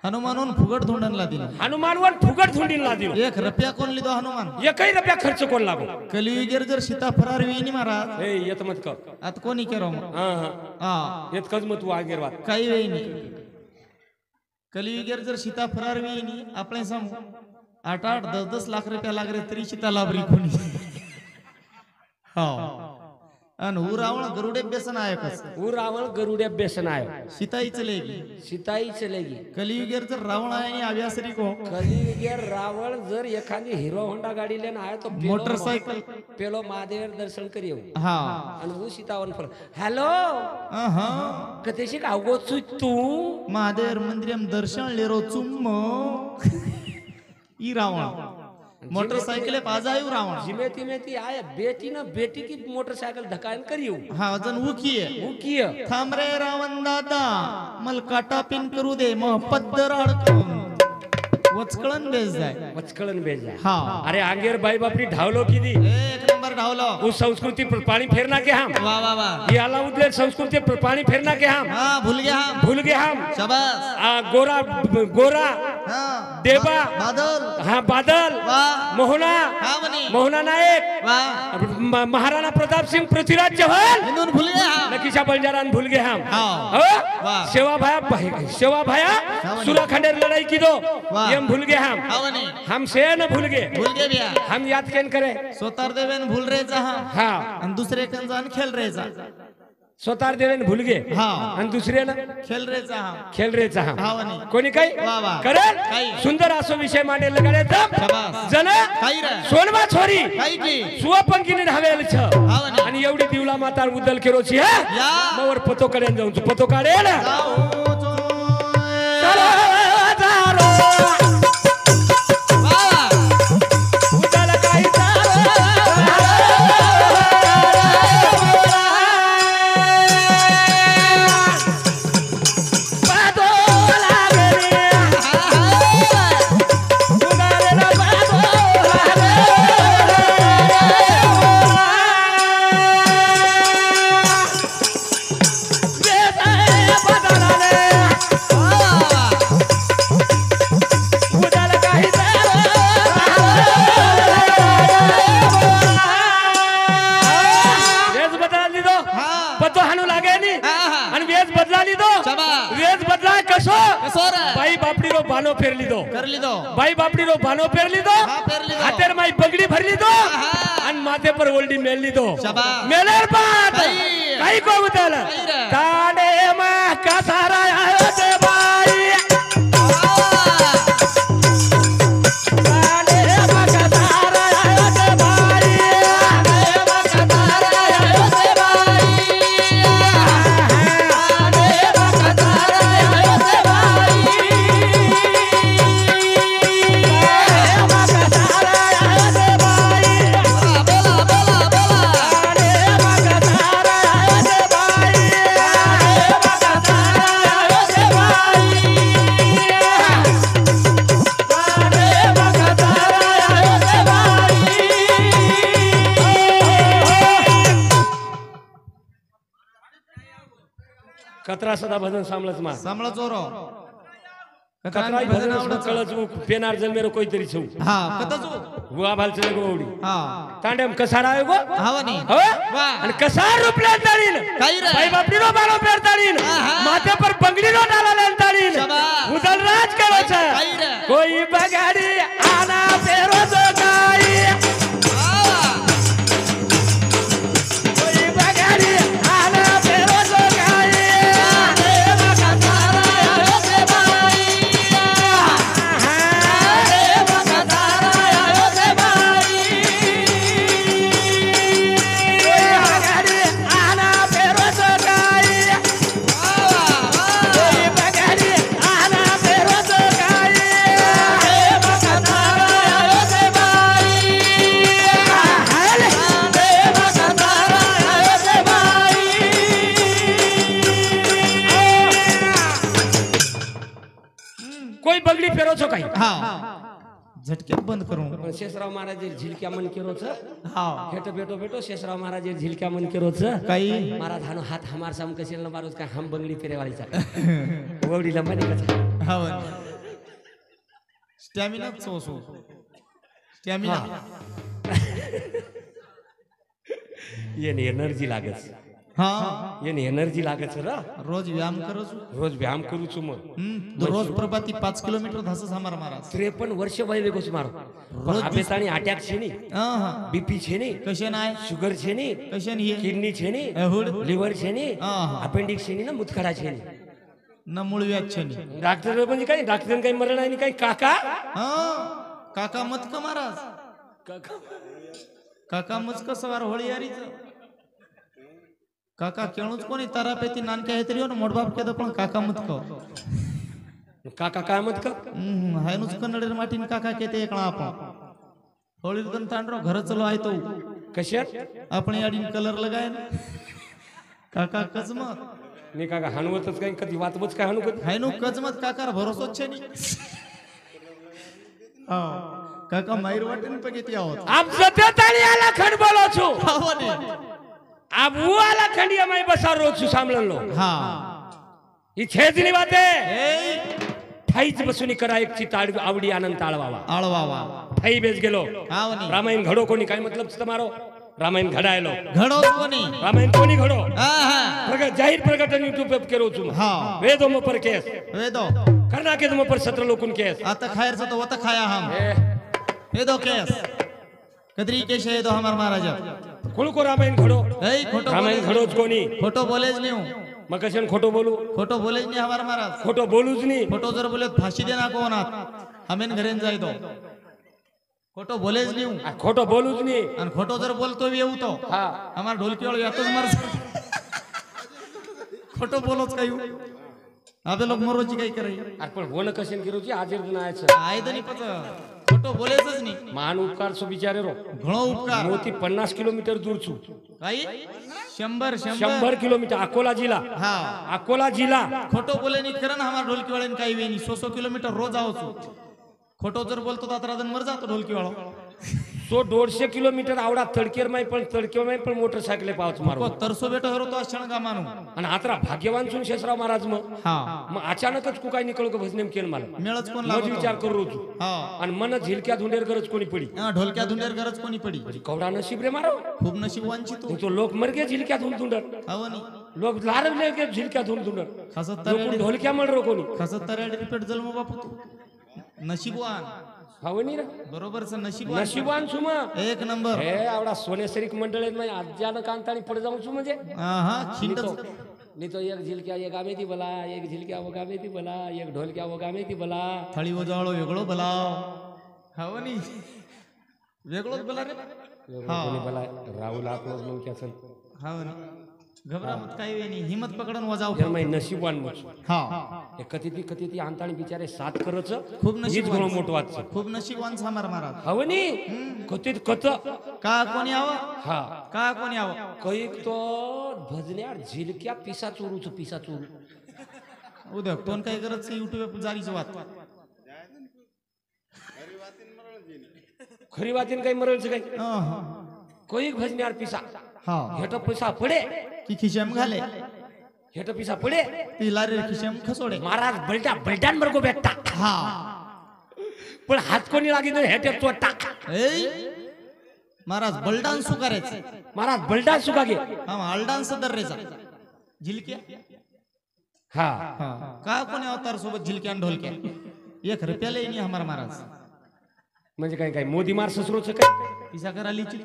[SPEAKER 3] हनुमानून फुगट धोंडनला दिला
[SPEAKER 1] हनुमानवर फुगट धुंडीन ला दिलो
[SPEAKER 3] 1 रुपया कोण लिदो हनुमान
[SPEAKER 1] एकही रुपया खर्च कोण लागो
[SPEAKER 3] कलियुगेर जर सीता फरार वेणी महाराज
[SPEAKER 1] ए येत मत कर
[SPEAKER 3] आता कोणी केरो
[SPEAKER 1] हा हा
[SPEAKER 3] हा
[SPEAKER 1] येत कज मत तू आगेर वात
[SPEAKER 3] काही वेणी कलियुगेर जर सीता फरार वेणी आपले समू 8-8 10-10 लाख रुपया लाग रे तरी सीता लाभरी कोणी हा आणि ऊ रावण गरुडे बेसन आहे कस
[SPEAKER 1] वो रावण गरुडे बेसन आयो
[SPEAKER 3] सीताई चलेगी
[SPEAKER 1] सीताई चलेगी
[SPEAKER 3] कलियुगेर जर रावण आहे आणि अभ्यासरी को
[SPEAKER 1] कलियुगे रावण जर एखादी हिरो होंडा गाडी लेन आयो तो पेलो
[SPEAKER 3] मोटरसायकल
[SPEAKER 1] पेलो महादेव दर्शन करियो
[SPEAKER 3] हा
[SPEAKER 1] आणि वो सीतावन फळ हॅलो
[SPEAKER 3] हा
[SPEAKER 1] कतेशी कावगो तू
[SPEAKER 3] महादेव मंदिरम दर्शन लेरो चुम्म ई रावण मोटरसाइकिल पाजायू रावण
[SPEAKER 1] जिमेती मेती आया बेटी ना बेटी की मोटरसाइकिल धकायन करियो
[SPEAKER 3] हा अजून उकी आहे
[SPEAKER 1] वो किय
[SPEAKER 3] थांब रे रावण दादा मल काटा पिन करू दे मग पद्दर अडकून वचकळण बेस जाय
[SPEAKER 1] वचकळन बेजा
[SPEAKER 3] हा
[SPEAKER 1] अरे आंगेर बाई बापरी ढावलो की दी
[SPEAKER 3] एक नंबर ढावलो
[SPEAKER 1] वो संस्कृती पर पानी फेरना के हम
[SPEAKER 3] वा वा वा
[SPEAKER 1] ये आला उदले संस्कृती पर पानी फेरना के हम
[SPEAKER 3] हा भूल गया हम
[SPEAKER 1] भूल गए हम
[SPEAKER 3] शाबास
[SPEAKER 1] गोरा गोरा
[SPEAKER 3] हा
[SPEAKER 1] देवा
[SPEAKER 3] बादल
[SPEAKER 1] हाँ बादल
[SPEAKER 3] वा
[SPEAKER 1] मोहना
[SPEAKER 3] हा बनी
[SPEAKER 1] मोहना नायक
[SPEAKER 3] वा
[SPEAKER 1] महाराणा प्रताप सिंह पृथ्वीराज चौहान
[SPEAKER 3] हिंदून भूल गया हम
[SPEAKER 1] नकीशा बंजारान भूल गए हम
[SPEAKER 3] हाँ।
[SPEAKER 1] हो?
[SPEAKER 3] वाह।
[SPEAKER 1] सेवा भाया सुराखंडेर लड़ाई की दो
[SPEAKER 3] वाह।
[SPEAKER 1] ये हम भूल गए हम
[SPEAKER 3] हा बनी
[SPEAKER 1] हम से न भूल गए
[SPEAKER 3] भूल गए भैया
[SPEAKER 1] हम याद कैन करे
[SPEAKER 3] स्वतार देवेन भूल रे जा
[SPEAKER 1] हाँ
[SPEAKER 3] आणि दुसरे कन जाण खेळ रे जा
[SPEAKER 1] स्वतार देवेन भूल गए
[SPEAKER 3] हा
[SPEAKER 1] आणि दुसरे ना
[SPEAKER 3] खेळ रे जा
[SPEAKER 1] खेळ रे चाहा
[SPEAKER 3] हा वनी
[SPEAKER 1] कोणी काही
[SPEAKER 3] वाह, वाह.
[SPEAKER 1] करेल
[SPEAKER 3] काही.
[SPEAKER 1] सुंदर असो विषय मांडे लगाडे
[SPEAKER 3] शाबास.
[SPEAKER 1] जन
[SPEAKER 3] काही रे
[SPEAKER 1] सोनवा छोरी
[SPEAKER 3] काही की
[SPEAKER 1] सुवपंकीने ढावेल छ
[SPEAKER 3] हा वनी
[SPEAKER 1] आणि एवढी दिवला माता उदल केरोची हा
[SPEAKER 3] या
[SPEAKER 1] मवर पतो कडेन जाऊन तू पतो काढेल
[SPEAKER 3] जाऊ
[SPEAKER 1] चलो जारो
[SPEAKER 3] वा
[SPEAKER 1] उदल काही पतो हाणू लागे नी आणि वेज बदला ली दो
[SPEAKER 3] शाबास.
[SPEAKER 1] वेज बदला कसो
[SPEAKER 3] सोर
[SPEAKER 1] बाई बापडी रो बानो फेरली दो
[SPEAKER 3] कर ली दो
[SPEAKER 1] बाई बापडी रो बानो फेरली दो
[SPEAKER 3] हा पेरली दो
[SPEAKER 1] हातेर माई पगडी भरली दो
[SPEAKER 3] आहा.
[SPEAKER 1] आणि माथे पर ओल्डी मेलली दो
[SPEAKER 3] शाबास.
[SPEAKER 1] मेलेर बात
[SPEAKER 3] काही.
[SPEAKER 1] काही को उतल
[SPEAKER 3] काही रे.
[SPEAKER 1] ताडे मा कसारा आयो ते बाई ताडे मा कसारा आयो ते बाई ताडे मा कसारा आयो ते बाई ताडे मा कसारा आयो ते बाई ताडे मा कसारा आयो ते बाई
[SPEAKER 3] बोला बोला बोला
[SPEAKER 1] ताडे मा कसारा आयो ते बाई ताडे मा कसारा आयो ते बाई कतरा सदा भजन सामलच मा
[SPEAKER 3] सांभाळा चोरो
[SPEAKER 1] कतराई भजन कळच पेनार जल मेरो कोई तरी छौ
[SPEAKER 3] हा कतजो
[SPEAKER 1] हुआ भाल चले गोवडी
[SPEAKER 3] हा
[SPEAKER 1] तांडेम कसार आयो गो
[SPEAKER 3] हावनी
[SPEAKER 1] हो
[SPEAKER 3] वाह
[SPEAKER 1] आणि कसार रुपले ताळीन
[SPEAKER 3] काही रे
[SPEAKER 1] भाई बापडी नो बालो पेर ताळीन माथे पर बंगडी नो डाला लेन ताळीन
[SPEAKER 3] शाबाश
[SPEAKER 1] उदल राज करो छ
[SPEAKER 3] काही रे
[SPEAKER 1] कोई बगाडी आना पेरो जो गाई कोई बगाडी आना पेरो जो गाई कोई बगडी फेरो छो काही
[SPEAKER 3] हा झटके बंद करून
[SPEAKER 1] पण शेषराव महाराज झिलक्या मन केरो छ
[SPEAKER 3] हा
[SPEAKER 1] हेटो बेटो बेटो शेषराव महाराज झिलक्या मन केरो छ
[SPEAKER 3] काही
[SPEAKER 1] महाराज हानो हात हमार साम कसेल न मारोज का हम बंगडी फेरे वाली चा वडी लंबानी कचा
[SPEAKER 3] हावनी स्टॅमिना सोसो स्टॅमिना
[SPEAKER 1] येने एनर्जी लागत
[SPEAKER 3] हा
[SPEAKER 1] येने एनर्जी लागत छ र
[SPEAKER 3] रोज व्यायाम करो छु
[SPEAKER 1] रोज व्यायाम करू छु म
[SPEAKER 3] रोज प्रभाती 5 किलोमीटर धासस हमार महाराज
[SPEAKER 1] 53 वर्ष वय वेगोस मारो पण आबेताणी अटॅक छे नी
[SPEAKER 3] हा
[SPEAKER 1] बीपी छे नी
[SPEAKER 3] कशे नाय
[SPEAKER 1] शुगर छे नी
[SPEAKER 3] कशे नाही
[SPEAKER 1] किडनी छे नी
[SPEAKER 3] एहुड
[SPEAKER 1] लिव्हर छे नी
[SPEAKER 3] हा
[SPEAKER 1] अपेंडिक्स छे नी ना मुतखडा छे नी
[SPEAKER 3] न मूळ व्याज छे
[SPEAKER 1] डॉक्टर म्हणजे काय डॉक्टर काही मरण नाही काही काका
[SPEAKER 3] हा काका मत का महाराज
[SPEAKER 1] काका
[SPEAKER 3] काका मुझको सवार होळी यारीच काका केणूच कोणी तारापेती नानके आहे तरी मोड बाप केदो पण काका मत को
[SPEAKER 1] काका काय मत का
[SPEAKER 3] हायनुच कन्नडर माटीन काका केते एकळा आपण होळी गन तांडरो घर चलो आहे तो
[SPEAKER 1] कशात
[SPEAKER 3] आपण याडीन कलर लगाय काका कजमत
[SPEAKER 1] मी काका हनवतच काही कधी वातवच काय हनु कधी
[SPEAKER 3] हायनु कजमत काकार भरोसोच छे नी हा काका मायर वाटन पगेती आहोत
[SPEAKER 1] आप जते ताली आला खंड बोलो छु
[SPEAKER 3] हावनी
[SPEAKER 1] आप वो आला खंडिया माई बसा रोज छु सामलन लो
[SPEAKER 3] हा
[SPEAKER 1] ही छेजनी बाते
[SPEAKER 3] ए
[SPEAKER 1] ठाईच बसुनी करा एक चिताड आवडी आनंद ताळवावा
[SPEAKER 3] आळवावा
[SPEAKER 1] ठाई बेस गेलो
[SPEAKER 3] हावनी
[SPEAKER 1] रामायण घडो कोणी काय मतलब तुम्हारो रामायण घडायलो
[SPEAKER 3] घडो कोणी
[SPEAKER 1] रामायण कोणी घडो
[SPEAKER 3] हा हा
[SPEAKER 1] प्रगट जाहीर प्रकटन यूट्यूब पे करो छु
[SPEAKER 3] हा
[SPEAKER 1] वेदो म पर केस
[SPEAKER 3] वेदो
[SPEAKER 1] करना के तुम पर 17 लोकून केस
[SPEAKER 3] आता खायरचं तो वत खाया हम
[SPEAKER 1] ए
[SPEAKER 3] वेदो केस कदरी केश है दो हमार महाराजा
[SPEAKER 1] कोण को रामायण घडो
[SPEAKER 3] ए खोटो
[SPEAKER 1] रामायण घडोच कोणी
[SPEAKER 3] खोटो बोलेज नहीं हूं
[SPEAKER 1] मग कशाने खोटो बोलू
[SPEAKER 3] खोटो बोलेज नहीं हमार महाराज
[SPEAKER 1] खोटो बोलूच नाही
[SPEAKER 3] खोटो जर बोले फाशी देना कोणात हमेन घरेन जाय दो खोटो बोलेज नहीं हूं
[SPEAKER 1] खोटो बोलूच नाही
[SPEAKER 3] आणि खोटो जर बोलतो येऊ तो
[SPEAKER 1] हा
[SPEAKER 3] हमार ढोलकी वाळो यातच मर खोटो बोलोच काही अबे लोक मरोची काही करे
[SPEAKER 1] आपण होणं कशाने करूची हाजीर नायचं
[SPEAKER 3] आय दनी पत खोटो बोलेजच नाही
[SPEAKER 1] महान उपकार सो बिचारे रो
[SPEAKER 3] घणो उपकार
[SPEAKER 1] मोती 50 किलोमीटर दूर छु
[SPEAKER 3] काही 100
[SPEAKER 1] 100 किलोमीटर अकोला जिल्हा
[SPEAKER 3] हा
[SPEAKER 1] अकोला जिल्हा
[SPEAKER 3] खोटो बोले नहीं करन हमार ढोलकी वाले काही वेनी 100 किलोमीटर रोज आओ छु खोटो जर बोलतो तो रातरादन मर जातो ढोलकी वाळो
[SPEAKER 1] सो 150 किलोमीटर आवडा तडकेर माय पण मोटरसायकल पावच मारो
[SPEAKER 3] तरसो बेटो हरो तो क्षण गा मानू
[SPEAKER 1] आणि आतरा भाग्यवान सुन शेषराव महाराज
[SPEAKER 3] हा
[SPEAKER 1] मग अचानकच को काय निकळ को भजनेम केल मला
[SPEAKER 3] मेळच कोण
[SPEAKER 1] मग
[SPEAKER 3] लागतो
[SPEAKER 1] विचार करू रोज
[SPEAKER 3] हा
[SPEAKER 1] आणि मन झिलक्या धुंडेर गरज कोणी पडी
[SPEAKER 3] हा ढोलक्या धुंडेर गरज कोणी पडी
[SPEAKER 1] कवडा नशीब रे मारो
[SPEAKER 3] खूप नशीबवानची तू
[SPEAKER 1] तो लोक मर गे झिलक्या धुंडर
[SPEAKER 3] हवनी
[SPEAKER 1] लोक लारवले गे झिलक्या धुंडर
[SPEAKER 3] खासत
[SPEAKER 1] लोक ढोलक्या मळ रो कोणी
[SPEAKER 3] खासत तऱ्याडी रिपीट जन्म बापू तू नशीबवान
[SPEAKER 1] हवनी रे
[SPEAKER 3] बरोबरच नशीबवान
[SPEAKER 1] नशिबान सुमा
[SPEAKER 3] एक नंबर
[SPEAKER 1] हे आवडा सोनेसरीक मंडळ आहेत म्हणजे आज्यानं कांतानी पड जाऊन छु म्हणजे
[SPEAKER 3] हा खिंडच
[SPEAKER 1] नी तो एक झिलक्या एक गामे ती बला एक झिलक्या वो गामे ती बला एक ढोलक्या वो गामे ती बला
[SPEAKER 3] थळी वजाळो वेगळो बलाव हवनी वेगळोच बला रे
[SPEAKER 1] कोणी बला राहुल आपलोज मग क्या चल
[SPEAKER 3] हवनी घबरा मत काही वेनी हिम्मत पकडन वजाव
[SPEAKER 1] यार मैं नशिबान मच
[SPEAKER 3] हा
[SPEAKER 1] हे कती आंताणी बिचारे साथ करच
[SPEAKER 3] खूप
[SPEAKER 1] हीच
[SPEAKER 3] नशीबवान
[SPEAKER 1] घणो मोठो वाच
[SPEAKER 3] खूप नशीबवान हमार महाराज
[SPEAKER 1] हवनी कतीत कत
[SPEAKER 3] का कोणी आव
[SPEAKER 1] हा
[SPEAKER 3] का कोणी आव
[SPEAKER 1] कैक तो भजन्यार झिलक्या पिसा चोरू
[SPEAKER 3] उद्या कोण काय करत युट्यूब जारीच वात
[SPEAKER 1] खरी वातीन काही मरळच काही कैक भजन्यार पिसा
[SPEAKER 3] हा
[SPEAKER 1] हेट पैसा पडे
[SPEAKER 3] की खिशाम घाले
[SPEAKER 1] हेट पिसा पडे
[SPEAKER 3] ती लारे खिशाम खसोडे
[SPEAKER 1] महाराज बलटा बलटान मरगो बेटा
[SPEAKER 3] हा
[SPEAKER 1] पण हात कोणी लागित हेटे तो टाक
[SPEAKER 3] ए महाराज बलडान सुकारायचं
[SPEAKER 1] महाराज बलडा सुका गे
[SPEAKER 3] हा हलडान सदर्रेचा झिलक्या
[SPEAKER 1] हा
[SPEAKER 3] का कोणी अवतार सोबत झिलक्या आणि ढोलक्या 1 रुपयाला येईनी हमारा महाराज
[SPEAKER 1] म्हणजे काय काय मोदी मार ससरोच काय
[SPEAKER 3] पिसा करा लिची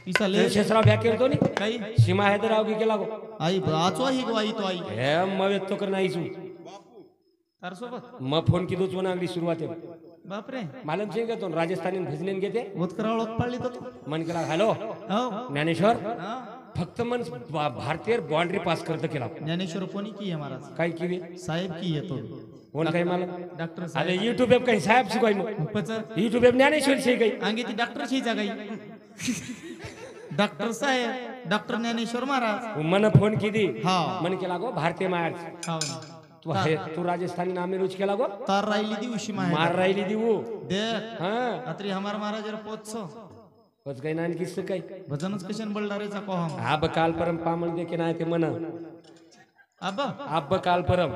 [SPEAKER 3] पिसा ले
[SPEAKER 1] शेषराव भ्या केलतो नी
[SPEAKER 3] काही
[SPEAKER 1] सीमा हैदराव की केला गो
[SPEAKER 3] आई आचो ही गो आई तो आई
[SPEAKER 1] हे मवेत तो कर नाही सु
[SPEAKER 3] तार सोबत
[SPEAKER 1] म फोन की दोच वना अगली सुरुवात आहे
[SPEAKER 3] बापरे
[SPEAKER 1] मालम सिंह घेतो राजस्थानी भजनेन घेते
[SPEAKER 3] उत्करावळ पाळली तो
[SPEAKER 1] मन केला हॅलो
[SPEAKER 3] हो
[SPEAKER 1] ज्ञानेश्वर
[SPEAKER 3] हा
[SPEAKER 1] फक्त मन भारतीय बाउंड्री पास करत केला
[SPEAKER 3] ज्ञानेश्वर कोणी की आहे महाराज
[SPEAKER 1] काय किवी
[SPEAKER 3] साहेब की येतो
[SPEAKER 1] कोण काही मला
[SPEAKER 3] डॉक्टर
[SPEAKER 1] अरे
[SPEAKER 3] साहेब
[SPEAKER 1] युट्यूब पे काही साहेब शिकवाय मग
[SPEAKER 3] पच
[SPEAKER 1] युट्यूब पे ज्ञानेश्वर से काही
[SPEAKER 3] अंगे ती डॉक्टर शी जागाई डॉक्टर साहेब डॉक्टर ज्ञानेश्वर महाराज
[SPEAKER 1] मन फोन की दी
[SPEAKER 3] हा
[SPEAKER 1] मन केला गो भारतीय मायाच
[SPEAKER 3] हा
[SPEAKER 1] तू तू राजस्थानी नामे रुच केला गो
[SPEAKER 3] तार राहिली दी उशी माहे
[SPEAKER 1] मार राहिली दिवू
[SPEAKER 3] देख
[SPEAKER 1] हा
[SPEAKER 3] रात्री हमार महाराज पोचसो
[SPEAKER 1] बस काही नाही किस्स काही
[SPEAKER 3] भजनच कशन बलडारेचा कोहम
[SPEAKER 1] आब काल परम पामल दे की नाही ते मन
[SPEAKER 3] अब्बा
[SPEAKER 1] आब काल परम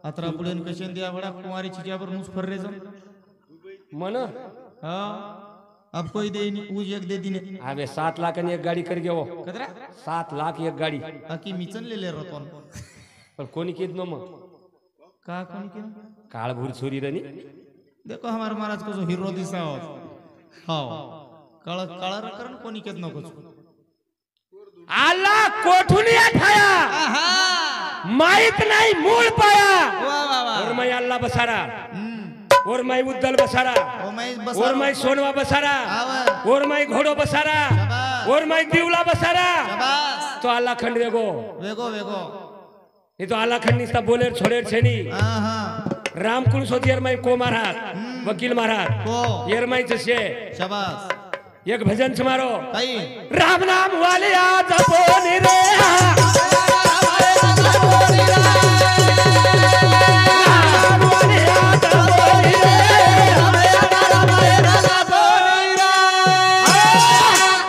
[SPEAKER 3] अत्रा पुढे कशन द्या बडा कुमारी चिजावर नुस फर्रेज
[SPEAKER 1] मन
[SPEAKER 3] हा अब कोई दे उज एक दे दिने
[SPEAKER 1] अबे 7 लाख आणि एक गाडी कर घेवो
[SPEAKER 3] कदरा
[SPEAKER 1] 7 लाख एक गाडी
[SPEAKER 3] आकी मिचनलेले रतोन
[SPEAKER 1] पण कोणी किद न मग
[SPEAKER 3] का कोणी के
[SPEAKER 1] काळभूर छोरी रनी
[SPEAKER 3] देखो हमार महाराज को जो हीरो दिसा हो काळ काळा करण कोणी केत नको
[SPEAKER 1] आला कोठून ठाया माहित नाही मूळ पाया
[SPEAKER 3] वा वा वा
[SPEAKER 1] और मैं अल्लाह बसारा और मैं उद्दल बसारा
[SPEAKER 3] ओ मैं
[SPEAKER 1] और मैं सोनवा बसारा
[SPEAKER 3] आवा
[SPEAKER 1] और मैं घोड़ो बसारा
[SPEAKER 3] शाबाश
[SPEAKER 1] और मैं दिवला बसारा
[SPEAKER 3] शाबाश
[SPEAKER 1] तो अल्लाह खंड वेगो
[SPEAKER 3] वेगो वेगो
[SPEAKER 1] ये तो अल्लाह खंड निस्ता बोले छोड़े छेनी
[SPEAKER 3] हा हा
[SPEAKER 1] रामकुल सोतियर मैं को महाराज वकील महाराज
[SPEAKER 3] को
[SPEAKER 1] येरमाई जसे
[SPEAKER 3] शाबाश
[SPEAKER 1] एक भजन समारो
[SPEAKER 3] काही
[SPEAKER 1] राम नाम वाले आज बोनी रे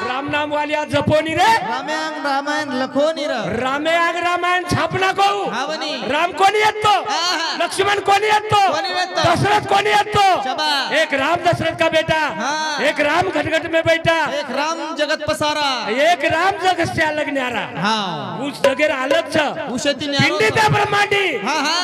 [SPEAKER 1] राम नाम वाले आज जपोनी रे
[SPEAKER 3] रामायण रामायण लखोनी र
[SPEAKER 1] रामायण छापना को
[SPEAKER 3] हावनी
[SPEAKER 1] राम कोणी येतो लक्ष्मण कोणी येतो
[SPEAKER 3] कोणी येतो?
[SPEAKER 1] दशरथ कोणी येतो
[SPEAKER 3] शाबाश.
[SPEAKER 1] एक राम दशरथ का बेटा
[SPEAKER 3] हाँ.
[SPEAKER 1] एक राम घटघट में बैठा
[SPEAKER 3] एक राम जगत पसारा
[SPEAKER 1] एक राम जग से अलग न्यारा
[SPEAKER 3] हा
[SPEAKER 1] उस जगेर अलग छ
[SPEAKER 3] उशती ने
[SPEAKER 1] पिंडी ते ब्रह्मांडी
[SPEAKER 3] हा हा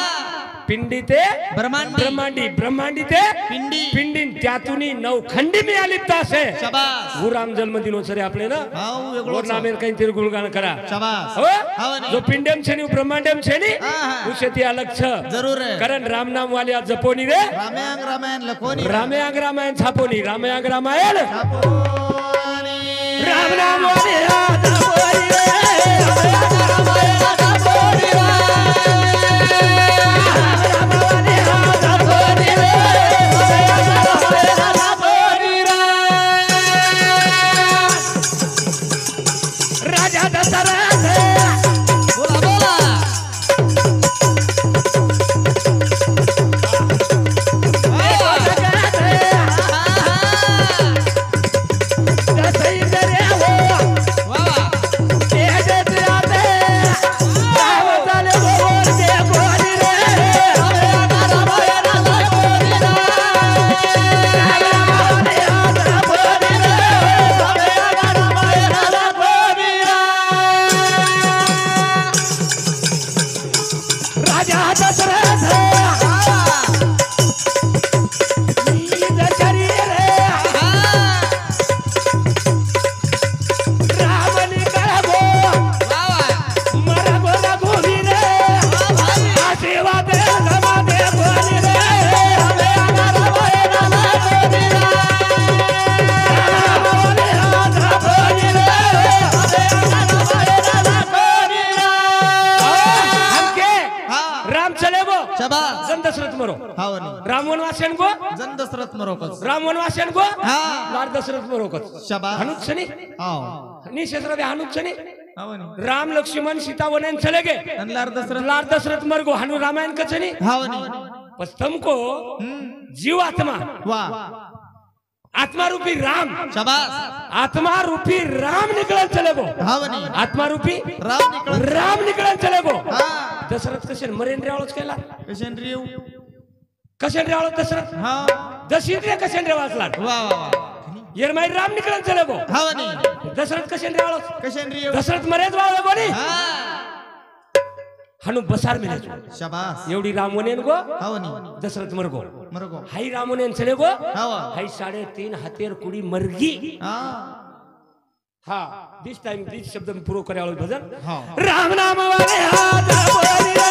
[SPEAKER 1] पिंडी ते
[SPEAKER 3] ब्रह्मांडी
[SPEAKER 1] ब्रह्मांडी ते
[SPEAKER 3] पिंडी
[SPEAKER 1] पिंडी त्यातूनी नवखंडी मी आलिप्त असे
[SPEAKER 3] शाबास
[SPEAKER 1] वो राम जन्म दिनोत्सव आपले ना
[SPEAKER 3] हाऊ वेगळो
[SPEAKER 1] और नामेर काही तरी गुणगान करा
[SPEAKER 3] शाबास
[SPEAKER 1] हो
[SPEAKER 3] हावनी
[SPEAKER 1] जो पिंडम छेनी ब्रह्मांडम छेनी
[SPEAKER 3] हा, हा.
[SPEAKER 1] उसे ती अलग छ
[SPEAKER 3] जरूर है
[SPEAKER 1] कारण राम नाम वाले आज जपोनी रे
[SPEAKER 3] रामायण रामायण लखोनी
[SPEAKER 1] रामायण रामायण छापोनी रामायण रामायण
[SPEAKER 3] छापोनी
[SPEAKER 1] राम नाम वाले आज जपोनी रे राजा दशरथ
[SPEAKER 3] बोला बोला
[SPEAKER 1] दशरथ मरो
[SPEAKER 3] हावनी
[SPEAKER 1] राम वनवासन गो
[SPEAKER 3] जन दशरथ मरोकच
[SPEAKER 1] राम वनवासन गो
[SPEAKER 3] हा
[SPEAKER 1] लाड दशरथ मरोकच
[SPEAKER 3] शाबास
[SPEAKER 1] हनुत छनी
[SPEAKER 3] हाव
[SPEAKER 1] नी शेषराव हनुत छनी
[SPEAKER 3] हावनी
[SPEAKER 1] राम लक्ष्मण सीता वनन चले गए
[SPEAKER 3] अनलार दशरथ
[SPEAKER 1] लाड दशरथ मर गो हनु रामायण का छनी
[SPEAKER 3] हावनी
[SPEAKER 1] बस तुमको जीव आत्मा
[SPEAKER 3] वाह
[SPEAKER 1] आत्मा रूपी राम
[SPEAKER 3] शाबास
[SPEAKER 1] आत्मा रूपी राम निकल चले गो
[SPEAKER 3] हावनी
[SPEAKER 1] आत्मा रूपी
[SPEAKER 3] राम निकळ
[SPEAKER 1] निकल चले गो
[SPEAKER 3] हा
[SPEAKER 1] दशरथ कसे मरेंद्र आवळच केला
[SPEAKER 3] कशन रिव
[SPEAKER 1] कशन रे आलो दशरथ
[SPEAKER 3] हा
[SPEAKER 1] दशरथ रे कशन रे वाचला
[SPEAKER 3] वा वा वा
[SPEAKER 1] येरमाई राम निकलन चले गो
[SPEAKER 3] हवनी
[SPEAKER 1] दशरथ कशन रे आलो
[SPEAKER 3] कशन रे
[SPEAKER 1] दशरथ मरेच वाळो बोली
[SPEAKER 3] हा
[SPEAKER 1] हनु बसार मिले
[SPEAKER 3] शाबास
[SPEAKER 1] एवढी रामवनेन गो
[SPEAKER 3] हवनी
[SPEAKER 1] दशरथ मरगो
[SPEAKER 3] मरगो
[SPEAKER 1] हाई रामवनेन चले गो
[SPEAKER 3] हवा
[SPEAKER 1] हाई 3.5 हातेर कुडी मरगी
[SPEAKER 3] हा
[SPEAKER 1] हा दिस टाइम दिस शब्द में पूरा करे वाला भजन
[SPEAKER 3] हाँ
[SPEAKER 1] राम नाम वाले हाथ बोली रे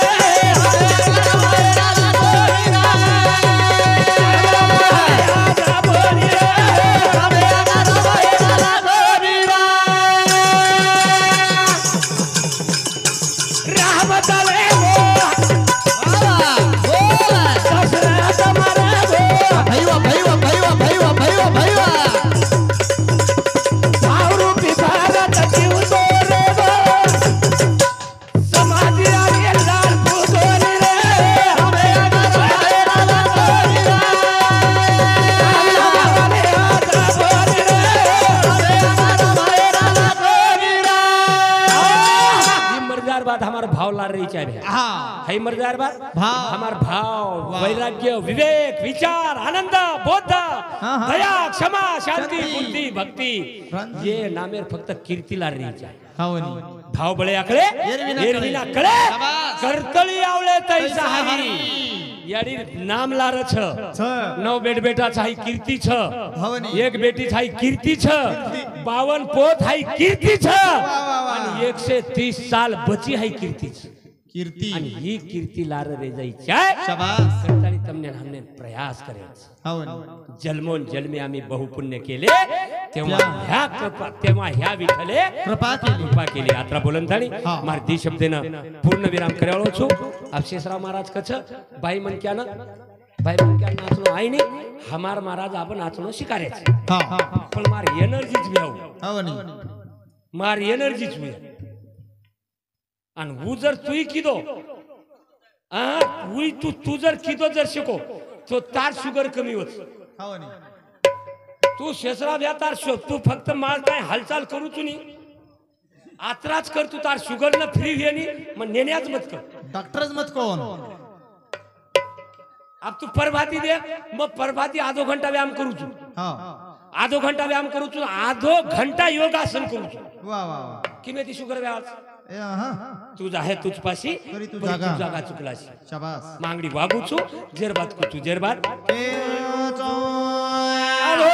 [SPEAKER 1] हाई मर्दार बात हमार भाव वैराग्य विवेक विचार आनंद बोध दया क्षमा शांति बुद्धि भक्ति ये नामेर फक्त कीर्तीला रही
[SPEAKER 3] हवनी
[SPEAKER 1] भाव बळे आकळे एरविना कळे करतळी आवळे तैसा हरी याडी नाम लार छ 9 बेट बेटा छाई कीर्ती छ
[SPEAKER 3] हवनी
[SPEAKER 1] एक बेटी छाई कीर्ती छ 52 पोत हाई कीर्ती छ आणि 130 साल बची हाई कीर्ती छ
[SPEAKER 3] कीर्ती
[SPEAKER 1] आणि ही कीर्ती लार रे जायची आहे
[SPEAKER 3] शाबास
[SPEAKER 1] करतानी तमने हमने प्रयास करायचा
[SPEAKER 3] हवनी
[SPEAKER 1] जन्मोन जन्मे आम्ही बहुपुण्य केले तेव्हा ह्या विठ्ठले
[SPEAKER 3] कृपा केली
[SPEAKER 1] कृपा केली यात्रा बोलंतानी मार दी शब्देनं पूर्ण विराम करावळो छु अब शेषराव महाराज कछ बाई मन क्या नाचनो आई नहीं हमार महाराज आपण नाचनो शिकारेच
[SPEAKER 3] हा
[SPEAKER 1] पण मार एनर्जीच व्याव
[SPEAKER 3] हवनी
[SPEAKER 1] मार एनर्जीच व्याव आणि वो जर तुई किदो वही तू जर किदो जर शिको तो तार शुगर कमी होत
[SPEAKER 3] हवनी
[SPEAKER 1] तू शेषराव या तार तू फक्त माल काय हालचाल करू तुनी आत्राच कर तू तार शुगर न फ्री वेनी मग नेण्याच मत कर
[SPEAKER 3] डॉक्टरच मत कोण
[SPEAKER 1] अब तू परभाती दे मग परभाती आधो घंटा व्यायाम करू तू
[SPEAKER 3] हा
[SPEAKER 1] आधो घंटा व्यायाम करू तू आधो घंटा योगासन करू तू
[SPEAKER 3] वा वा
[SPEAKER 1] किमे ती शुगर व्याज
[SPEAKER 3] ए हा
[SPEAKER 1] तू आहे तुझ पाशी
[SPEAKER 3] तरी तू
[SPEAKER 1] पण
[SPEAKER 3] जागा.
[SPEAKER 1] जागा चुकलाशी
[SPEAKER 3] शाबास
[SPEAKER 1] मांगडी वागू छु जेरबात को तू जेरबात
[SPEAKER 3] ए चो
[SPEAKER 1] आलो